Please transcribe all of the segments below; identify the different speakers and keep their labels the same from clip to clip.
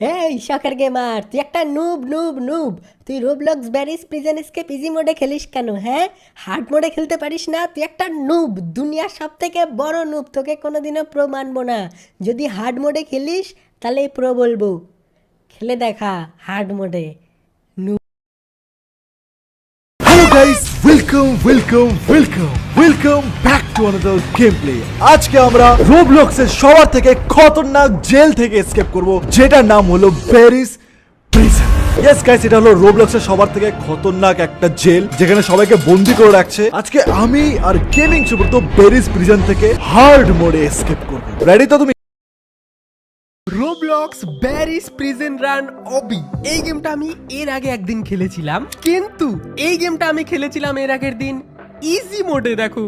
Speaker 1: এই শখের গেমার, তুই একটা নুব নুব নুব। তুই Roblox barriers prison escape easy মোডে খেলিস কেন? হ্যাঁ, হার্ড মোডে খেলতে পারিস না? তুই একটা নুব, দুনিয়ার সব থেকে বড় নুব। তোকে কোনোদিনও প্রো মানবো না। যদি হার্ড মোডে খেলিস তাহলেই প্রো বলবো। খেলে দেখা হার্ড মোডে।
Speaker 2: Hello guys, welcome back to another game play. আজকে আমরা রোবলক্সের সবার থেকে খতরনাক জেল থেকে এসকেপ করব, যেটার নাম হলো প্যারিস প্রিজন। ইয়েস গাইস, এটা হলো রোবলক্সের সবার থেকে খতরনাক একটা জেল, যেখানে সবাইকে বন্দি করে রাখছে। আজকে আমি আর গেমিং সুপার তো প্যারিস প্রিজন থেকে হার্ড মোডে এসকেপ করব। রেডি তো তুমি?
Speaker 3: রোবলক্স ব্যারিস প্রিজন রান অবি, এই গেমটা আমি এর আগে একদিন খেলেছিলাম, কিন্তু এই গেমটা আমি খেলেছিলাম এর আগের দিন ইজি মোডে। দেখো,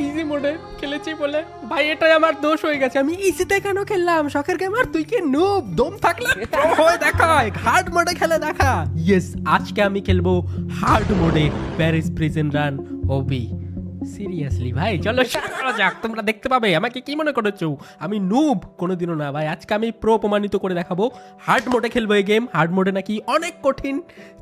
Speaker 3: ইজি মোডে খেলেছি বলে ভাই এটাই আমার দোষ হয়ে গেছে। আমি ইজিতে কেন খেললাম? শখের গেমার, তুই কি নুব? দম থাকলে pro হয়ে দেখা, হার্ড মোডে খেলে দেখা। ইয়েস, আজকে আমি খেলবো হার্ড মোডে প্যারিস প্রিজন রান অবি। সিরিয়াসলি ভাই, চলো শুরু করা যাক। তোমরা দেখতে পাবে আমাকে কি মনে করেছো আমি নুব? কোনোদিনও না ভাই, আজকে আমি প্রো প্রমাণিত করে দেখাবো। হার্ড মোডে খেলবো এই গেম, হার্ড মোডে নাকি অনেক কঠিন।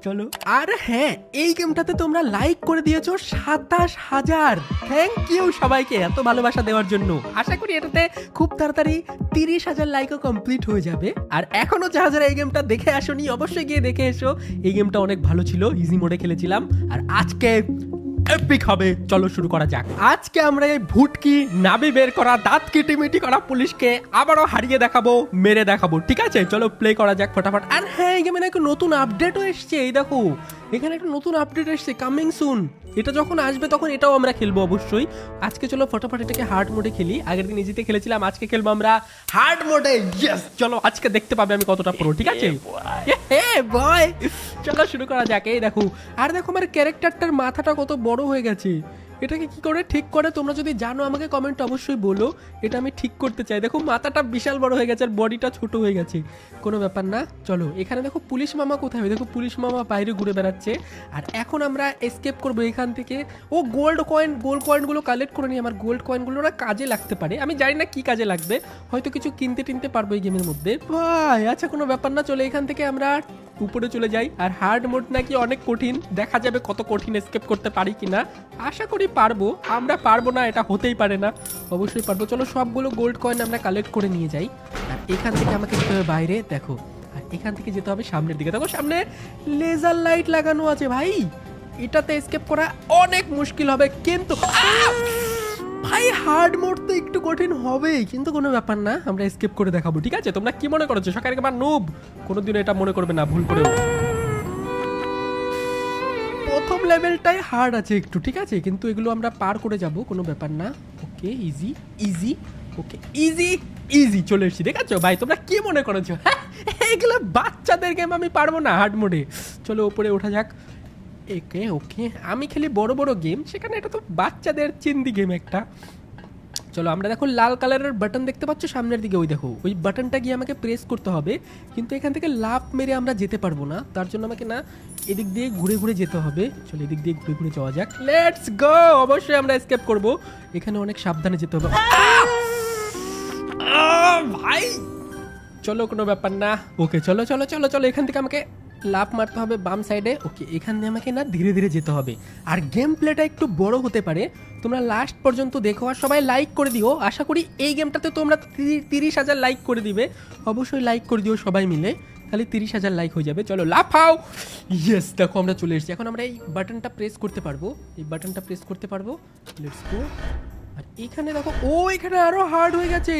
Speaker 3: চলো। আর হ্যাঁ, এই গেমটাতে তোমরা লাইক করে দিয়েছো 27,000। থ্যাংক ইউ সবাইকে এত ভালোবাসা দেওয়ার জন্য। আশা করি এটাতে খুব তাড়াতাড়ি 30,000 লাইকও কমপ্লিট হয়ে যাবে। আর এখনো যারা যারা এই গেমটা দেখে আসোনি, অবশ্যই গিয়ে দেখে এসো। এই গেমটা অনেক ভালো ছিল, ইজি মোডে খেলেছিলাম। আর আজকে এপিক হবে। চলো শুরু করা যাক। আজকে আমরা এই ভুটকি নাবি বের করা, দাঁত কিটিমিটি করা পুলিশকে আবারও হারিয়ে দেখাবো, মেরে দেখাবো। ঠিক আছে, চলো প্লে করা যাক ফটাফট। আর হ্যাঁ, এই গেমে একটা নতুন আপডেটও এসছে। এই দেখো, এখানে একটা নতুন আপডেট এসছে, কামিং সুন। এটা যখন আসবে তখন এটাও আমরা খেলবো অবশ্যই। আজকে চলো ফটাফট এটাকে হার্ড মোডে খেলি। আগের দিন ইজিতে খেলেছিলাম, আজকে খেলবো আমরা হার্ড মোডে। ইয়েস, চলো আজকে দেখতে পাবে আমি কতটা পুরো। ঠিক আছে বয়, চলো শুরু করা যাক। এই দেখো, আর দেখো আমার ক্যারেক্টারটার মাথাটা কত বড় হয়ে গেছে। এটাকে কি করে ঠিক করে তোমরা যদি জানো আমাকে কমেন্ট অবশ্যই বলো। এটা আমি ঠিক করতে চাই। দেখো মাথাটা বিশাল বড় হয়ে গেছে আর বডিটা ছোট হয়ে গেছে। কোনো ব্যাপার না, চলো। এখানে দেখো পুলিশ মামা কোথায়? দেখো পুলিশ মামা বাইরে ঘুরে বেড়াচ্ছে। আর এখন আমরা এসকেপ করবো এখান থেকে। ও গোল্ড কয়েনগুলো কালেক্ট করে নিই। আমার গোল্ড কয়েনগুলো না কাজে লাগতে পারে, আমি জানি না কি কাজে লাগবে। হয়তো কিছু কিনতে টিনতে পারবো এই গেমের মধ্যে। ভাই আচ্ছা, কোনো ব্যাপার না, চলো এখান থেকে আমরা উপরে চলে যাই। আর হার্ড মোড নাকি অনেক কঠিন, দেখা যাবে কত কঠিন এসকেপ করতে পারি কিনা। আশা করি পারবো। আমরা পারবো না এটা হতেই পারে না, অবশ্যই পারবো। চলো সবগুলো গোল্ড কয়েন আমরা কালেক্ট করে নিয়ে যাই। আর এখান থেকে আমাকে যেতে হবে বাইরে, দেখো। আর এখান থেকে যেতে হবে সামনের দিকে। দেখো সামনে লেজার লাইট লাগানো আছে ভাই। এটাতে এসকেপ করা অনেক মুশকিল হবে, কিন্তু ভাই হার্ড মোড তো একটু কঠিন হবেই, কিন্তু কোনো ব্যাপার না, আমরা এসকেপ করে দেখাবো। ঠিক আছে, তোমরা কি মনে করছো? সকালে একবার নুব, কোনোদিনও এটা মনে করবে না ভুল করেও। প্রথম লেভেলটাই হার্ড আছে একটু, ঠিক আছে, কিন্তু এগুলো আমরা পার করে যাব, কোনো ব্যাপার না। Okay, easy easy, okay easy easy, চলে এসেছি। দেখাচ্ছ ভাই, তোমরা কি মনে করেছো? হ্যাঁ, এগুলো বাচ্চাদের গেম, আমি পারবো না হার্ড মোডে। চলো উপরে ওঠা যাক। ওকে ওকে, আমি খেলি বড় বড় গেম, সেখানে এটা তো বাচ্চাদের চিন্দি গেম একটা। চলো, আমরা দেখো লাল কালারের বাটন দেখতে পাচ্ছ সামনের দিকে, ওই দেখো ওই বাটনটা গিয়ে আমাকে প্রেস করতে হবে। কিন্তু এখান থেকে লাফ মেরে আমরা যেতে পারবো না, তার জন্য আমাকে না এদিক দিয়ে ঘুরে ঘুরে যেতে হবে। চলো এদিক দিয়ে ঘুরে ঘুরে যাওয়া যাক। লেটস গো, অবশ্যই আমরা এসকেপ করব। এখানে অনেক সাবধানে যেতে হবে। ভাই চলো, কোনো ব্যাপার না। ওকে চলো চলো চলো চলো, এখান থেকে আমাকে লাফ মারতে হবে বাম সাইডে। ওকে, এখান দিয়ে আমাকে না ধীরে ধীরে যেতে হবে। আর গেম প্লেটা একটু বড় হতে পারে, তোমরা লাস্ট পর্যন্ত দেখো। আর সবাই লাইক করে দিও, আশা করি এই গেমটাতে তোমরা 30,000 লাইক করে দিবে। অবশ্যই লাইক করে দিও সবাই মিলে, খালি 30,000 লাইক হয়ে যাবে। চলো লাফাও। ইয়েস, দেখো আমরা চলে এসেছি। এখন আমরা এই বাটনটা প্রেস করতে পারবো, এই বাটনটা প্রেস করতে পারবো। Let's go. আর এখানে দেখো, ও এখানে আরো হার্ড হয়ে গেছে,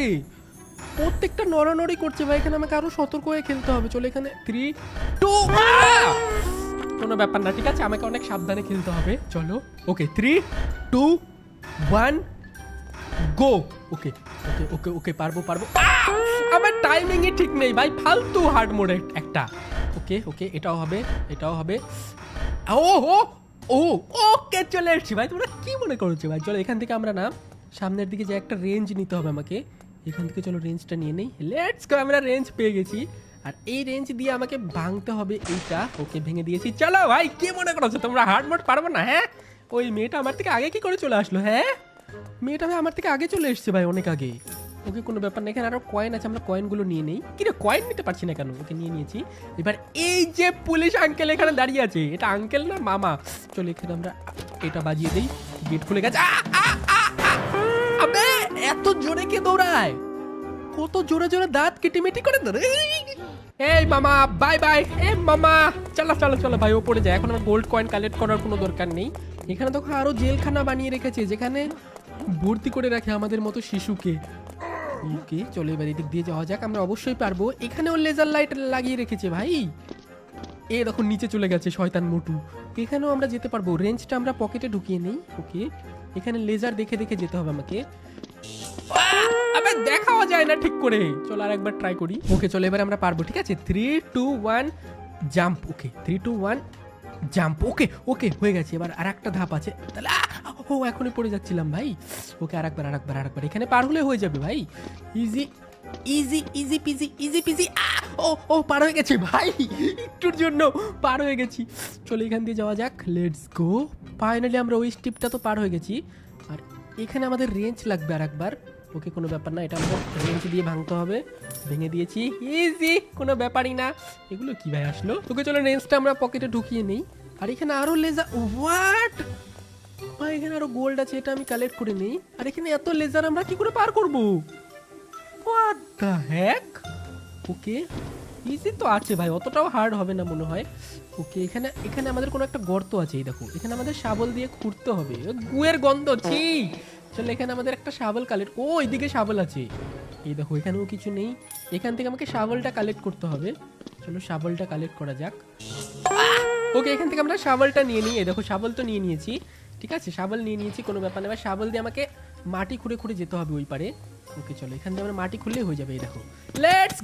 Speaker 3: প্রত্যেকটা নড়ানড়ি করছে ভাই। এখানে আমাকে আরো সতর্ক হয়ে খেলতে হবে। চলো এখানে 3 2, কোনো ব্যাপার না, ঠিক আছে, আমাকে অনেক সাবধানে খেলতে হবে। চলো ওকে, 3 2 1 গো। ওকে ওকে ওকে ওকে, পারবো পারবো। আমার টাইমিংই ঠিক নেই ভাই, ফালতু হার্ড মোড একটা। ওকে ওকে, এটাও হবে, এটাও হবে। ও ও ও, ওকে চলে এসেছি ভাই। তোমরা কি মনে করছো ভাই? চলো এখান থেকে আমরা না সামনের দিকে যে একটা রেঞ্জ নিতে হবে আমাকে। এখান থেকে চলো রেঞ্জটা নিয়ে নেই। লেটস গো, আমরা রেঞ্জ পেয়ে গেছি। আর এই রেঞ্জ দিয়ে আমাকে ভাঙতে হবে এইটা। ওকে, ভেঙে দিয়েছি। চলো ভাই, কি মনে করছো তোমরা হার্ড মোড পারবো না? হ্যাঁ, ওই মেয়েটা আমার থেকে আগে কি করে চলে আসলো? হ্যাঁ, মেয়েটা ভাই আমার থেকে আগে চলে এসছে ভাই, অনেক আগে। ওকে কোনো ব্যাপার না, এখানে আরো কয়েন আছে, আমরা কয়েনগুলো নিয়ে নেই। কি রে কয়েন নিতে পারছি না কেন? ওকে নিয়ে নিয়েছি। এবার এই যে পুলিশ আঙ্কেল এখানে দাঁড়িয়ে আছে, এটা আঙ্কেল না মামা? চলো এখানে আমরা এটা বাজিয়ে দেই, গেট খুলে গেছে। আবে এত জোরে কে দৌড়ায়? কত জোরে জোরে দাঁত কিটিমিটি করে ধরে। এই মামা বাই বাই। এ মামা চলো চলো চলো ভাই ওপরে যায়। এখন আমার গোল্ড কয়েন কালেক্ট করার কোনো দরকার নেই। এখানে তো আরো জেলখানা বানিয়ে রেখেছে যেখানে ভর্তি করে রাখে আমাদের মতো শিশুকে। ওকে চলো এবার এদিক দিয়ে যাওয়া যাক, আমরা অবশ্যই পারবো। এখানেও লেজার লাইট লাগিয়ে রেখেছে ভাই। এ দেখো নিচে চলে গেছে শয়তান মোটু। এখানেও আমরা যেতে পারবো, রেঞ্জটা আমরা পকেটে ঢুকিয়ে নেই। ওকে এখানে লেজার দেখে দেখে যেতে হবে আমাকে। আবে দেখাও যায় না ঠিক করে, চলো আর একবার ট্রাই করি। ওকে চলো এবার আমরা পারবো, ঠিক আছে। 3 2 1 জাম্প। ওকে 3 2 1 জাম্প। ওকে ওকে হয়ে গেছে। এবার আর একটা ধাপ আছে, তাহলে ও এখনই পড়ে যাচ্ছিলাম ভাই। ওকে আরেকবার আরেকবার আরেকবার, এখানে পার হলে হয়ে যাবে ভাই। Easy easy easy peasy easy peasy. ও ও পার হয়ে গেছে ভাই, একটুর জন্য পার হয়ে গেছি। চলো এখান দিয়ে যাওয়া যাক, লেটস গো। ফাইনালি আমরা ওই স্টিপটা তো পার হয়ে গেছি। আর এখানে আমাদের রেঞ্জ লাগবে আর একবার। ওকে কোনো ব্যাপার না, এটা আমাদের রেঞ্জ দিয়ে ভাঙতে হবে। ভেঙে দিয়েছি, ইজি, কোনো ব্যাপারই না। এগুলো কি ভাই আসলো? ওকে চলো রেঞ্জটা আমরা পকেটে ঢুকিয়ে নেই। আর এখানে আরো লেজার, হোয়াট ভাই, এখানে আরো গোল্ড আছে, এটা আমি কালেক্ট করে নেই। আর এখানে এত লেজার আমরা কি করে পার করবো? What the heck? Okay easy তো আছে ভাই, অতটাও হার্ড হবে না মনে হয়। ওকে এখানে এখানে আমাদের কোনো একটা গর্ত আছে, এই দেখো এখানে আমাদের শাবল দিয়ে খুঁড়তে হবে। গুয়ের গন্ধ, ছি। চলো এখানে আমাদের একটা শাবল কালেক্ট, ও এইদিকে শাবল আছে, এই দেখো এখানেও কিছু নেই। এখান থেকে আমাকে শাবলটা কালেক্ট করতে হবে। চলো শাবলটা কালেক্ট করা যাক। ওকে এখান থেকে আমরা শাবলটা নিয়ে নিই। এই দেখো শাবল তো নিয়ে নিয়েছি, ঠিক আছে শাবল নিয়ে নিয়েছি, কোনো ব্যাপার না। এবার শাবল দিয়ে আমাকে মাটি খুঁড়ে খুঁড়ে যেতে হবে ওই পারে। ওকে চলো এখান থেকে আমরা মাটি খুললেই হয়ে যাবে। এই দেখো লেটস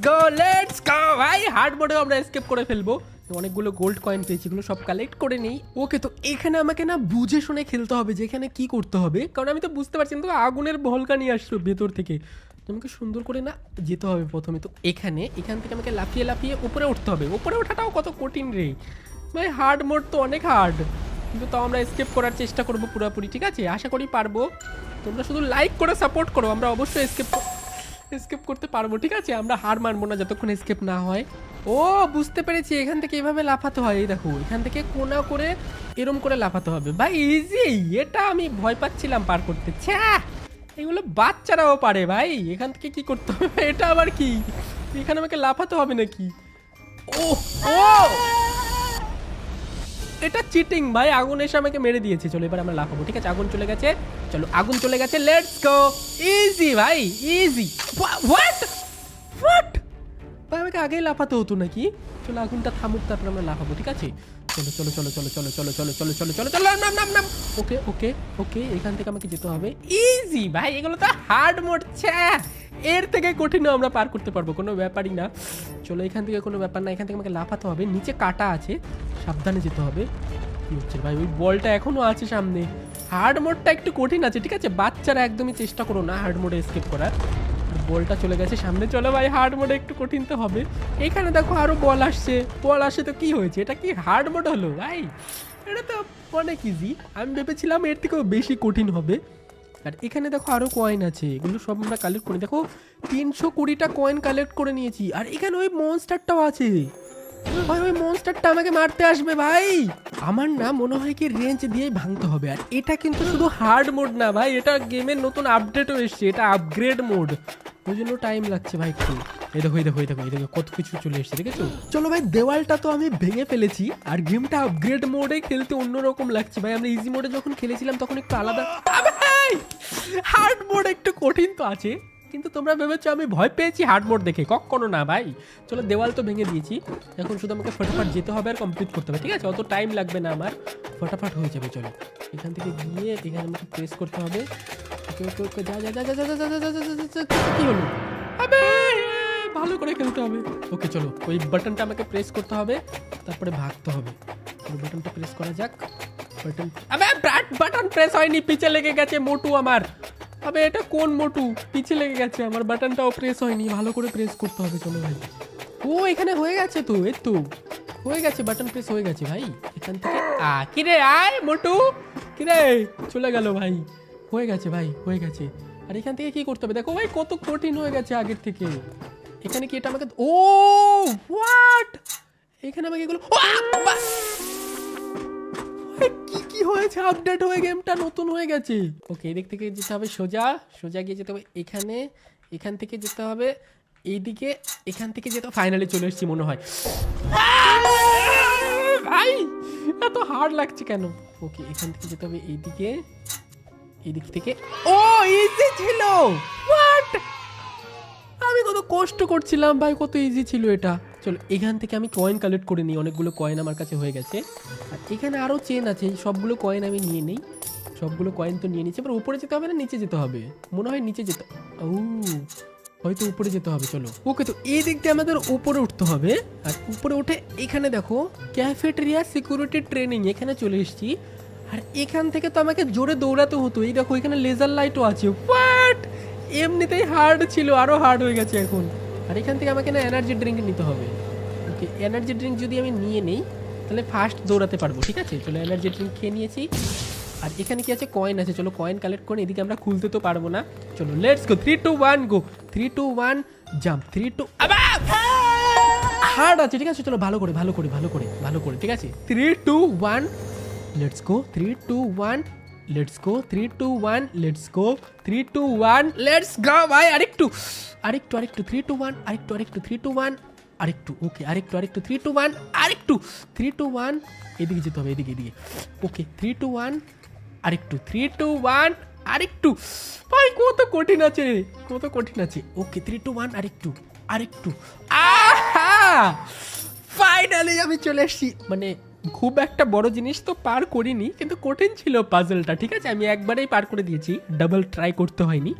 Speaker 3: গো ভাই, হার্ড মোডেও আমরা এসকেপ করে ফেলবো। অনেকগুলো গোল্ড কয়েন পেয়েছি, এগুলো সব কালেক্ট করে নেই। ওকে তো এখানে আমাকে না বুঝে শুনে খেলতে হবে যে এখানে কি করতে হবে, কারণ আমি তো বুঝতে পারছি না। তো আগুনের ভলকা নিয়ে আসলো ভেতর থেকে, তোমাকে সুন্দর করে না যেতে হবে প্রথমে। তো এখান থেকে আমাকে লাফিয়ে লাফিয়ে উপরে উঠতে হবে। উপরে ওঠাটাও কত কঠিন রে ভাই, হার্ড মোড তো অনেক হার্ড, কিন্তু তাও আমরা এসকেপ করার চেষ্টা করবো পুরোপুরি, ঠিক আছে? আশা করি পারবো। তোমরা শুধু লাইক করে সাপোর্ট করো, আমরা অবশ্যই এসকেপ করতে পারবো, ঠিক আছে? আমরা হার মানবো না যতক্ষণ এসকেপ না হয়। ও বুঝতে পেরেছি, এখান থেকে এভাবে লাফাতে হয়। এই দেখো এখান থেকে কোনা করে এরম করে লাফাতে হবে ভাই, ইজি। এটা আমি ভয় পাচ্ছিলাম পার করতে, ছ্যা, এগুলো বাচ্চারাও পারে ভাই। এখান থেকে কি করতে হবে? এটা আবার কি? এখানে আমাকে লাফাতে হবে নাকি? ও ও এটা চিটিং ভাই, আগুন এসে আমাকে মেরে দিয়েছে। চলো এবার আমরা লাফাবো, ঠিক আছে? আগুন চলে গেছে, চলো আগুন চলে গেছে, লেটস গো। ইজি ভাই ইজি। হোয়াট হোয়াট ভাই, আমাকে আগেই লাফাতে হতো নাকি? চলো আগুনটা থামুক, তারপর আমরা লাফাবো, ঠিক আছে? চলো চলো চলো চলো চলো চলো চলো চলো চলো চলো চলো নাম নাম নাম। ওকে ওকে ওকে এখান থেকে আমাকে যেতে হবে। ইজি ভাই, এগুলো তো হার্ড মোড, ছ্যা, এর থেকে কঠিনও আমরা পার করতে পারবো, কোনো ব্যাপারই না। চলো এখান থেকে কোনো ব্যাপার না, এখান থেকে আমাকে লাফাতে হবে। নিচে কাটা আছে, সাবধানে যেতে হবে। কি হচ্ছে ভাই? ওই বলটা এখনো আছে সামনে। হার্ড মোডটা একটু কঠিন আছে, ঠিক আছে? বাচ্চারা একদমই চেষ্টা করো না হার্ড মোডে এসকেপ করার। বলটা চলে গেছে সামনে, চলো ভাই হার্ড মোডে একটু কঠিন তো হবে। এখানে দেখো আরো বল আসছে, বল আসে তো কি হয়েছে? এটা কি হার্ড মোড হলো ভাই? এটা তো অনেক ইজি, আমি ভেবেছিলাম এর থেকেও বেশি কঠিন হবে। আর এখানে দেখো আরো কয়েন আছে, এগুলো সব আমরা কালেক্ট করি। দেখো 320টা কয়েন কালেক্ট করে নিয়েছি। আর এখানে ওই মনস্টারটাও আছে ভাই, ওই মনস্টারটা আমাকে মারতে আসবে ভাই। আমার না মনে হয় কি রেঞ্জ দিয়ে ভাঙতে হবে। আর এটা কিন্তু শুধু হার্ড মোড না ভাই, এটা গেমের নতুন আপডেটও এসছে, এটা আপগ্রেড মোড, ওই জন্য টাইম লাগছে ভাই একটু। এই দেখো এই দেখো এই দেখো এই দেখো কত কিছু চলে এসছে, দেখেছো? চলো ভাই দেওয়ালটা তো আমি ভেঙে ফেলেছি। আর গেমটা আপগ্রেড মোডে খেলতে অন্যরকম লাগছে ভাই। আমরা ইজি মোডে যখন খেলেছিলাম তখন একটু আলাদা। হার্ড মোড একটু কঠিন তো আছে, কিন্তু তোমরা ভেবেছো আমি ভয় পেয়েছি হার্ড মোড দেখে, কখনো না ভাই। চলো দেওয়াল তো ভেঙে দিয়েছি, এখন শুধু আমাকে ফটাফট যেতে হবে আর কমপ্লিট করতে হবে, ঠিক আছে? অত টাইম লাগবে না আমার, ফটাফট হয়ে যাবে। চলো এখান থেকে গিয়ে এখানে আমাকে প্রেস করতে হবে। ওকে ওকে ওকে যা যা যা যা যা যা যা যা। কি হলো? আবে ভালো করে খেলতে হবে। ওকে চলো ওই বাটনটা আমাকে প্রেস করতে হবে, তারপরে ভাগতে হবে। ওই বাটনটা প্রেস করা যাক। বাটন, আবে বাটন প্রেস হয়নি, পিছে লেগে গেছে মোটু আমার। আবে এটা কোন মোটু? পিছে লেগে গেছে আমার, বাটনটাও প্রেস হয়নি, ভালো করে প্রেস করতে হবে। চলো ভাই, ও এখানে হয়ে গেছে তো, এই তো হয়ে গেছে, বাটন প্রেস হয়ে গেছে ভাই। এখান থেকে কিরে আয় মোটু, কিরে চলে গেল ভাই, হয়ে গেছে ভাই, হয়ে গেছে। আর এখান থেকে কি করতে হবে দেখো ভাই, কত কঠিন হয়ে গেছে আগের থেকে। এখানে কি এটা আমাকে, ও হোয়াট, এখানে আমাকে এগুলো কি কি হয়েছে, আপডেট হয়ে গেমটা নতুন হয়ে গেছে। ওকে, এদিক থেকে যেতে হবে সোজা, সোজা গিয়ে যেতে হবে এখানে, এখান থেকে যেতে হবে এইদিকে, এখান থেকে যেতে ফাইনালি চলে এসেছি মনে হয়। ভাই এত হার্ড লাগছে কেন? ওকে, এখান থেকে যেতে হবে এইদিকে, এদিক থেকে। ও ইজি ছিল, হোয়াট, আমি কত কষ্ট করছিলাম ভাই, কত ইজি ছিল এটা। চলো এখান থেকে আমি কয়েন কালেক্ট করে নিই, অনেকগুলো কয়েন আমার কাছে হয়ে গেছে। আর এখানে আরও চেন আছে, সবগুলো কয়েন আমি নিয়ে নিই। সবগুলো কয়েন তো নিয়ে নিচ্ছি, এবার উপরে যেতে হবে না নিচে যেতে হবে? মনে হয় নিচে যেতে, ও হয়তো উপরে যেতে হবে। চলো ওকে, তো এই দিক দিয়ে আমাদের উপরে উঠতে হবে। আর উপরে উঠে এখানে দেখো ক্যাফেটেরিয়া সিকিউরিটি ট্রেনিং, এখানে চলে এসেছি। আর এখান থেকে তো আমাকে জোরে দৌড়াতে হতো। এই দেখো এখানে লেজার লাইটও আছে, হোয়াট, এমনিতেই হার্ড ছিল, আরও হার্ড হয়ে গেছে এখন। আর এখান থেকে আমাকে না এনার্জি ড্রিঙ্ক নিতে হবে। ওকে, এনার্জি ড্রিঙ্ক যদি আমি নিয়ে নিই তাহলে ফার্স্ট দৌড়াতে পারবো, ঠিক আছে। চলো এনার্জি ড্রিঙ্ক খেয়ে নিয়েছি। আর এখানে কি আছে, কয়েন আছে, চলো কয়েন কালেক্ট করে, এদিকে আমরা খুলতে তো পারবো না। চলো let's go, 3 2 1 go, 3 2 1 jump, 3 2, hard আছে, ঠিক আছে। চলো ভালো করে ভালো করে ভালো করে ভালো করে, ঠিক আছে। 3 2 1 let's go, 3 2 1 let's go, 3 2 1 let's go, 3 2 1 let's go ভাই। আরেকটু আরেকটু আরেকটু, 3 2 1 আরেকটু আরেকটু, 3 2 1 আরেকটু, ওকে আরেকটু আরেকটু, 3 2 1 আরেকটু, 3 2 1 এদিকে যেতে হবে, এদিকে এদিকে। ওকে 3 2 1 আরেকটু, 3 2 1 আরেকটু। ভাই কত কঠিন আছে, কত কঠিন আছে। ওকে 3 2 1 আরেকটু আরেকটু, ফাইনালি আমি চলে এসেছি। মানে খুব একটা বড় জিনিস তো পার করিনি, কিন্তু কঠিন ছিল পাজলটা, ঠিক আছে। আমি একবারেই পার করে দিয়েছি, ডাবল ট্রাই করতে হয়নি।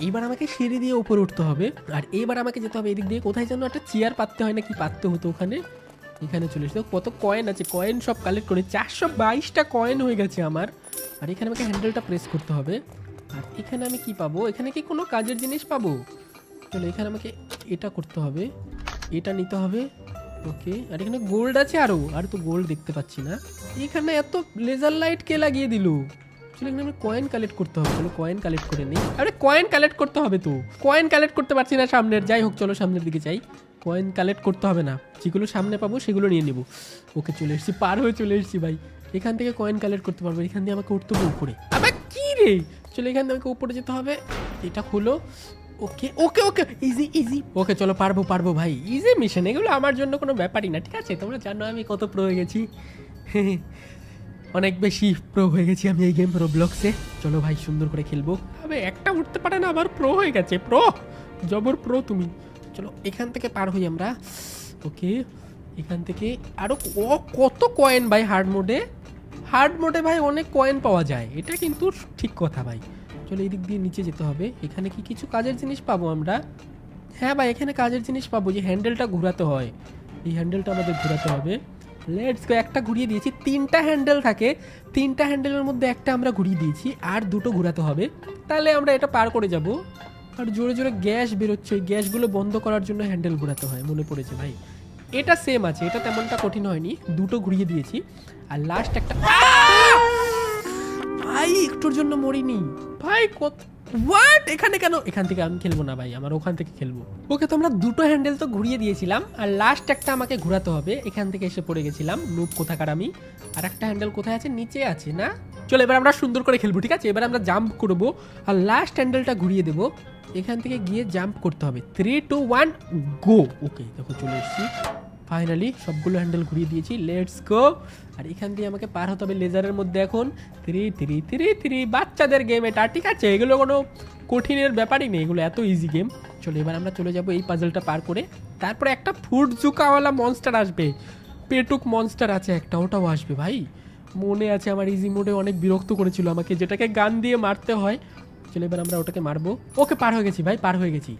Speaker 3: এইবার আমাকে সিঁড়ি দিয়ে উপরে উঠতে হবে। আর এইবার আমাকে যেতে হবে এদিক দিয়ে, কোথায় যেন একটা চেয়ার পাততে হয় না কি পাততে হতো ওখানে। এখানে চলে এসে কত কয়েন আছে, কয়েন সব কালেক্ট করে 422টা কয়েন হয়ে গেছে আমার। আর এখানে আমাকে হ্যান্ডেলটা প্রেস করতে হবে। আর এখানে আমি কি পাবো, এখানে কি কোনো কাজের জিনিস পাবো? চলো এখানে আমাকে এটা করতে হবে, এটা নিতে হবে। ওকে, আর এখানে গোল্ড আছে আরও, আর তো গোল্ড দেখতে পাচ্ছি না। এখানে এত লেজার লাইট কে লাগিয়ে দিল? চলো এখানে আমি কয়েন কালেক্ট করতে হবে, চলো কয়েন কালেক্ট করে নিই। আরে কয়েন কালেক্ট করতে হবে তো, কয়েন কালেক্ট করতে পারছি না সামনের। যাই হোক চলো সামনের দিকে যাই, কয়েন কালেক্ট করতে হবে না, যেগুলো সামনে পাবো সেগুলো নিয়ে নেবো। ওকে চলে এসেছি, পার হয়ে চলে এসেছি ভাই। এখান থেকে কয়েন কালেক্ট করতে পারবো, এখান দিয়ে আমাকে উঠতে হবে উপরে। আবার কি রে, চলো এখান থেকে আমাকে উপরে যেতে হবে। এটা হলো, ওকে ওকে ওকে, ইজি ইজি। ওকে চলো পারবো পারবো ভাই, ইজি মিশন, এগুলো আমার জন্য কোনো ব্যাপারই না, ঠিক আছে। তোমরা জানো আমি কত প্রো হয়ে গেছি, অনেক বেশি প্রো হয়ে গেছি আমি এই গেম রোবলক্সে। চলো ভাই সুন্দর করে খেলবো। আবে একটা উঠতে পারে না, আবার প্রো হয়ে গেছে, প্রো জবর প্রো তুমি। চলো এখান থেকে পার হই আমরা। ওকে এখান থেকে আরও কত কয়েন ভাই, হার্ড মোডে, হার্ড মোডে ভাই অনেক কয়েন পাওয়া যায়, এটা কিন্তু ঠিক কথা ভাই। চলো এই দিক দিয়ে নিচে যেতে হবে। এখানে কি কিছু কাজের জিনিস পাবো আমরা? হ্যাঁ ভাই এখানে কাজের জিনিস পাবো, যে হ্যান্ডেলটা ঘোরাতে হয়, এই হ্যান্ডেলটা আমাদের ঘোরাতে হবে। লেটস গো, একটা ঘুরিয়ে দিয়েছি, 3টা হ্যান্ডেল থাকে, 3টা হ্যান্ডেলের মধ্যে একটা আমরা ঘুরিয়ে দিয়েছি, আর 2টো ঘোরাতে হবে, তাহলে আমরা এটা পার করে যাব। আর জোরে জোরে গ্যাস বেরোচ্ছে, ওই গ্যাসগুলো বন্ধ করার জন্য হ্যান্ডেল ঘোরাতে হয়, মনে পড়েছে ভাই। এটা সেম আছে, এটা তেমনটা কঠিন হয়নি, 2টো ঘুরিয়ে দিয়েছি। আর লাস্ট একটা, ভাই একটুর জন্য মরিনি ভাই। কত হোয়াট, এখানে কেন? এখান থেকে আমি খেলবো না ভাই, আমার ওখান থেকে খেলবো। ওকে তো আমরা 2টো হ্যান্ডেল তো ঘুরিয়ে দিয়েছিলাম, আর লাস্ট একটা আমাকে ঘোরাতে হবে। এখান থেকে এসে পড়ে গেছিলাম, নুব কোথাকার আমি। আর একটা হ্যান্ডেল কোথায় আছে, নিচে আছে না? চলো এবার আমরা সুন্দর করে খেলবো, ঠিক আছে। এবার আমরা জাম্প করবো, আর লাস্ট হ্যান্ডেলটা ঘুরিয়ে দেবো। এখান থেকে গিয়ে জাম্প করতে হবে, 3 2 1 গো। ওকে দেখো চলে এসেছি ফাইনালি, সবগুলো হ্যান্ডেল ঘুরিয়ে দিয়েছি, লেটস গো। আর এখান দিয়ে আমাকে পার হতে হবে লেজারের মধ্যে এখন। 3 3 3 3, বাচ্চাদের গেম এটা, ঠিক আছে, এগুলো কোনো কঠিনের ব্যাপারই নেই, এগুলো এত ইজি গেম। চলো এবার আমরা চলে যাব এই পাজলটা পার করে। তারপরে একটা ফুড জুকাওয়ালা মনস্টার আসবে, পেটুক মনস্টার আছে একটা, ওটাও আসবে ভাই। মনে আছে আমার ইজি মোডে অনেক বিরক্ত করেছিল আমাকে, যেটাকে গান দিয়ে মারতে হয়। চলো এবার আমরা ওটাকে মারবো। ওকে পার হয়ে গেছি ভাই, পার হয়ে গেছি,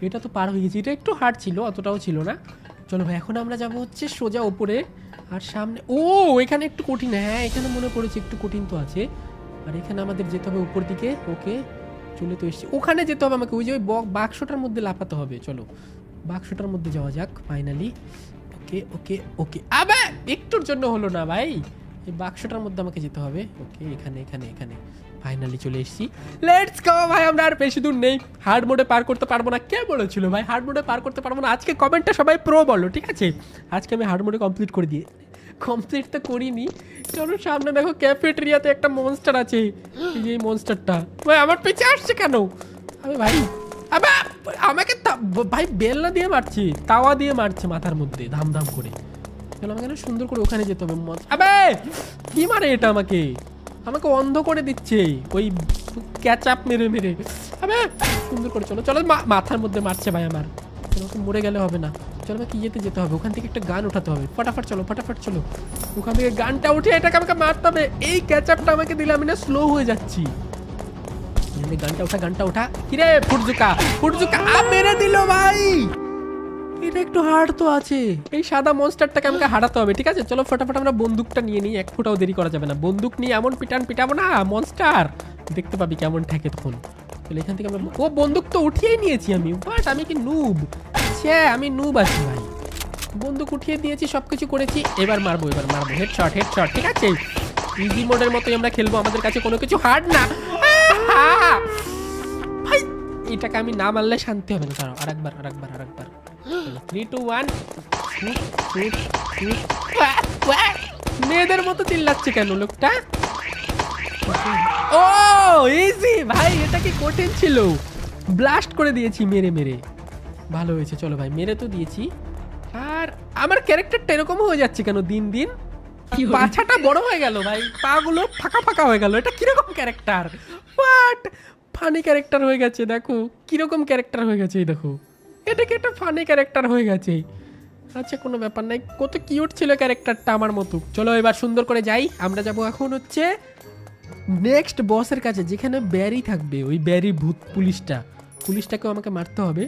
Speaker 3: এটা তো পার হয়ে গেছি। এটা একটু হার্ড ছিল, অতটাও ছিল না। চলো ভাই এখন আমরা যাবো হচ্ছে সোজা ওপরে। আর সামনে, ও এখানে একটু কঠিন, হ্যাঁ এখানে মনে পড়েছে একটু কঠিন তো আছে। আর এখানে আমাদের যেতে হবে উপর দিকে। ওকে চলে তো এসছি, ওখানে যেতে হবে আমাকে, ওই যে ওই বাক্সটার মধ্যে লাফাতে হবে। চলো বাক্সটার মধ্যে যাওয়া যাক ফাইনালি। ওকে ওকে ওকে, আবার একটুর জন্য হলো না ভাই, এই বাক্সটার মধ্যে আমাকে যেতে হবে। ওকে, এখানে এখানে এখানে ফাইনালি চলে এসেছি। লেটস গো ভাই, আমরা আর বেশি দূর নেই। হার্ড মোডে পার করতে পারবো না, কে বলেছিল ভাই হার্ড মোডে পার করতে পারবো না? আজকে কমেন্টটা সবাই প্রো বলো, ঠিক আছে? আজকে আমি হার্ড মোডে কমপ্লিট করে দিয়ে, কমপ্লিট তো করিনি। চলো সামনে দেখো, ক্যাফেটেরিয়াতে একটা মনস্টার আছে। এই মনস্টারটা ভাই আমার পিছে আসছে কেন? আবে ভাই, আবে আমাকে ভাই বেলনা দিয়ে মারছে, তাওয়া দিয়ে মারছে মাথার মধ্যে ধাম ধাম করে। চলো আমাকে না সুন্দর করে ওখানে যেতে হবে। আবে কি মারে এটা আমাকে, আমাকে অন্ধ করে দিচ্ছে ওই ক্যাচআপ মেরে মেরে। আবে সুন্দর করে চলো চলো, মাথার মধ্যে মারছে ভাই আমার। চলো ওকে মরে গেলে হবে না, চলো আমাকে যেতে হবে। ওখান থেকে একটা গান উঠাতে হবে, ফটাফট চলো ফটাফট চলো। ওখান থেকে গানটা উঠে এটাকে আমাকে মারতে হবে। এই ক্যাচআপটা আমাকে দিলে আমি না স্লো হয়ে যাচ্ছি। গানটা ওঠা কিরে ফুটজুকা ফুটজুকা মেরে দিল ভাই। এটা একটু হার্ড তো আছে। এই সাদা মনস্টারটাকে আমাকে হারাতে হবে, ঠিক আছে? চলো ফটাফট আমরা বন্দুকটা নিয়ে নিই, এক ফোঁটাও দেরি করা যাবে না। বন্দুক নিয়ে এমন পিটাবো না মনস্টার, দেখতে পাবি কেমন ঠেকে তখন। চলো এখান থেকে আমরা, ও বন্দুক তো উঠিয়েই নিয়েছি আমি। বাট আমি কি নুব? আমি নুব আছি ভাই। বন্দুক উঠিয়ে দিয়েছি, সবকিছু করেছি। এবার মারবো হেডশট, ঠিক আছে? ইজি মোডের মতোই আমরা খেলবো, আমাদের কাছে কোনো কিছু হার্ড না ভাই। এটাকে আমি না মারলে শান্তি হবে না। দাঁড়াও, আরেকবার 3 2 1 মেয়েদের মতো চিল্লাচ্ছে কেন লোকটা? ও ইজি ভাই, এটা কি কঠিন ছিল? ব্লাস্ট করে দিয়েছি মেরে মেরে। ভালো হয়েছে, চলো ভাই মেরে তো দিয়েছি। আর আমার ক্যারেক্টারটা এরকম হয়ে যাচ্ছে কেন দিন দিন? পাছাটা বড় হয়ে গেল ভাই, পাগুলো ফাঁকা ফাঁকা হয়ে গেল। এটা কিরকম ক্যারেক্টার? বাট ফানি ক্যারেক্টার হয়ে গেছে। দেখো কিরকম ক্যারেক্টার হয়ে গেছে, এই দেখো। এটা কি একটা ফানি ক্যারেক্টার হয়ে গেছে? আচ্ছা কোনো ব্যাপার নাই, কত কিউট ছিল ক্যারেক্টারটা আমার মতো। চলো এবার সুন্দর করে যাই। আমরা যাব এখন হচ্ছে নেক্সট বসের কাছে, যেখানে ব্যারি থাকবে। ওই ব্যারি ভূত পুলিশটাকেও আমাকে মারতে হবে।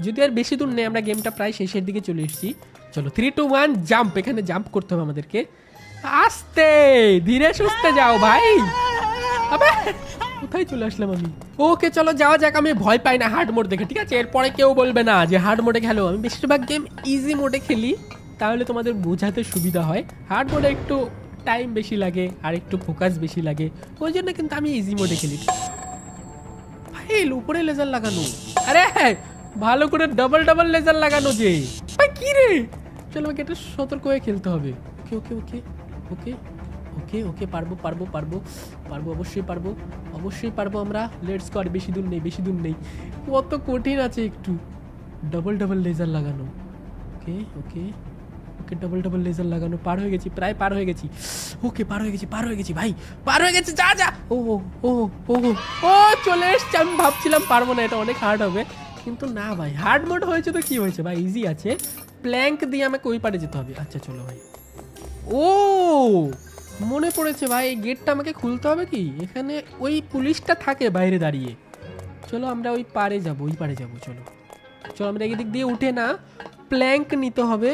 Speaker 3: যদি আর বেশি দূর নেই, আমরা গেমটা প্রায় শেষের দিকে চলে এসেছি। চলো 3 2 1 জাম্প। এখানে জাম্প করতে হবে আমাদেরকে। আস্তে ধীরে সুস্থে যাও ভাই। আবে কোথায় চলে আসলাম আমি? ওকে চলো যাওয়া যাক। আমি ভয় পাই না হার্ড মোড দেখে, ঠিক আছে? এরপরে কেউ বলবে না যে হার্ড মোডে খেলো। আমি বেশিরভাগ গেম ইজি মোডে খেলি, তাহলে তোমাদের বোঝাতে সুবিধা হয়। হার্ড মোডে একটু টাইম বেশি লাগে আর একটু ফোকাস বেশি লাগে, ওই জন্য কিন্তু আমি ইজি মোডে খেলি। ভাই উপরে লেজার লাগানো, আরে ভালো করে ডাবল লেজার লাগানো যে ভাই। কি রে? চলো আমাকে একটু সতর্ক হয়ে খেলতে হবে। ওকে ওকে ওকে ওকে ওকে ওকে পারবো অবশ্যই পারবো আমরা। Let's go. আর বেশি দূর নেই। কত কঠিন আছে একটু। ডাবল লেজার লাগানো। ওকে ওকে ওকে ডাবল লেজার লাগানো। প্রায় পার হয়ে গেছি। ওকে পার হয়ে গেছি ভাই, পার হয়ে গেছি। যা ও ও ও ও চলে এসছি। আমি ভাবছিলাম পারবো না, এটা অনেক হার্ড হবে, কিন্তু না ভাই, হার্ড মোড হয়েছে তো কি হয়েছে ভাই, ইজি আছে। প্ল্যাঙ্ক দিয়ে আমাকে ওই পারে যেতে হবে। আচ্ছা চলো ভাই। ও মনে পড়েছে ভাই, এই গেটটা আমাকে খুলতে হবে কি? এখানে ওই পুলিশটা থাকে বাইরে দাঁড়িয়ে। চলো আমরা ওই পারে যাবো। চলো আমরা এদিক দিয়ে উঠে না, প্ল্যাঙ্ক নিতে হবে।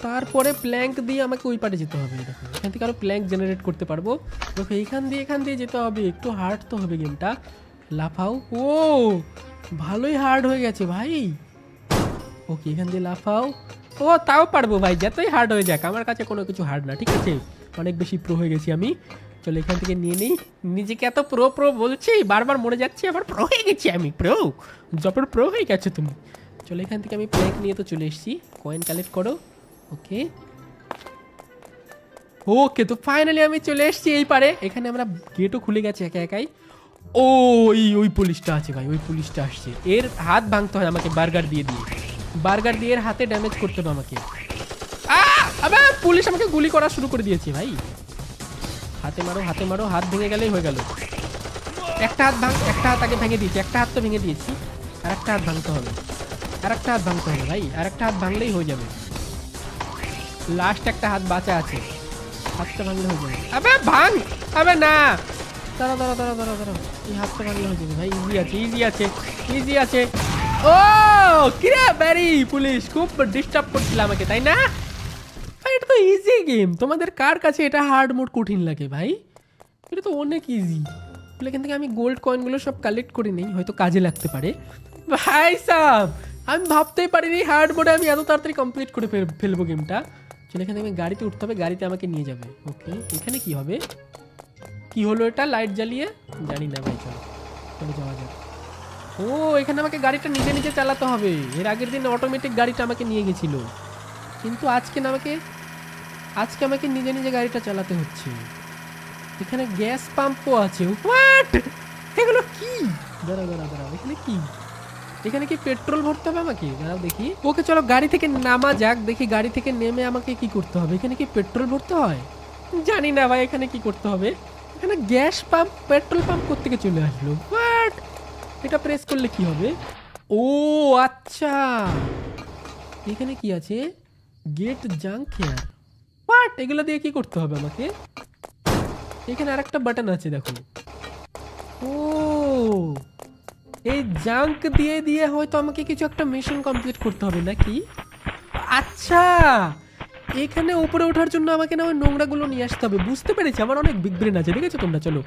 Speaker 3: তারপরে প্ল্যাঙ্ক দিয়ে আমাকে ওই পারে যেতে হবে। দেখো এখান থেকে আরো প্ল্যাঙ্ক জেনারেট করতে পারবো। দেখো এখান দিয়ে যেতে হবে। একটু হার্ড তো হবে গেমটা। লাফাও। ও ভালোই হার্ড হয়ে গেছে ভাই। ওকে এখান দিয়ে লাফাও। ও তাও পারবো ভাই, যতই হার্ড হয়ে যাক আমার কাছে কোনো কিছু হার্ড না, ঠিক আছে? অনেক বেশি প্রো হয়ে গেছি আমি। চলো এখান থেকে নিয়ে নিই। নিজেকে এত প্রো বলছি, বারবার মরে যাচ্ছি, আবার প্রো হয়ে গেছি আমি। যখন প্রো হয়ে গেছো তুমি। চলো এখান থেকে আমি প্ল্যাঙ্ক নিয়ে তো চলে এসেছি। কয়েন কালেক্ট করো। ওকে তো ফাইনালি আমি চলে এসেছি এই পারে। এখানে আমরা গেটও খুলে গেছে একাই। ওই পুলিশটা আছে ভাই, ওই পুলিশটা আসছে। এর হাত ভাঙতে হয় আমাকে বার্গার দিয়ে এর হাতে ড্যামেজ করতে হবে আমাকে। আবে পুলিশ আমাকে গুলি করা শুরু করে দিয়েছে ভাই। হাতে মারো, হাত ভেঙে গেলেই হয়ে গেল। একটা হাত আগে ভেঙে দিয়েছি, একটা হাত তো ভেঙে দিয়েছি। আর একটা হাত ভাঙতে হবে ভাই, আর একটা হাত ভাঙলেই হয়ে যাবে। লাস্ট একটা হাত বাঁচা আছে, হাতটা ভাঙলে হয়ে যাবে। আবে ভাঙ, আবে না, দাঁড়া, এই হাতটা ভাঙলে হয়ে যাবে ভাই। ইজি আছে। ও কিরে ব্যারি পুলিশ খুব ডিস্টার্ব করছিল আমাকে, তাই না? এটা তো ইজি গেম। তোমাদের কার কাছে এটা হার্ড মোড কঠিন লাগে ভাই? এটা তো অনেক ইজি। এখান থেকে আমি গোল্ড কয়েনগুলো সব কালেক্ট করে নিই, হয়তো কাজে লাগতে পারে। ভাই সাব আমি ভাবতেই পারিনি হার্ড মোডে আমি এত তাড়াতাড়ি কমপ্লিট করে ফেলবো গেমটা। চলো এখানে আমি গাড়িতে উঠতে হবে, গাড়িতে আমাকে নিয়ে যাবে। ওকে এখানে কি হবে, কি হলো এটা লাইট জ্বালিয়ে, জানি না ভাই। চলো চলো যাওয়া যাক। ও এখানে আমাকে গাড়িটা নিজে নিজে চালাতে হবে। এর আগের দিন অটোমেটিক গাড়িটা আমাকে নিয়ে গেছিল, কিন্তু আজকে আমাকে নিজে নিজে গাড়িটা চালাতে হচ্ছে। এখানে গ্যাস পাম্পও আছে। হোয়াট, এগুলো কি? দাঁড়াও এখানে কি? এখানে কি পেট্রোল ভরতে হবে আমাকে? দাঁড়াও দেখি। ওকে চলো গাড়ি থেকে নামা যাক, দেখি গাড়ি থেকে নেমে আমাকে কি করতে হবে। এখানে কি পেট্রোল ভরতে হয়? জানি না ভাই এখানে কি করতে হবে। এখানে গ্যাস পাম্প পেট্রোল পাম্প কোত্থেকে চলে আসলো? হোয়াট, এটা প্রেস করলে কি হবে? ও আচ্ছা, এখানে কি আছে? Gate junk hair. হোয়াট, এগুলো দিয়ে কি করতে হবে আমাকে? এখানে আরেকটা বাটন আছে দেখো। ও এই জাঙ্ক দিয়ে হয়তো আমাকে কিছু একটা মিশন কমপ্লিট করতে হবে নাকি? আচ্ছা, এখানে উপরে ওঠার জন্য আমাকে না ওই নোংরাগুলো নিয়ে আসতে হবে। বুঝতে পেরেছি, আমার অনেক বিগ ব্রেন আছে, ঠিক আছে তোমরা। চলো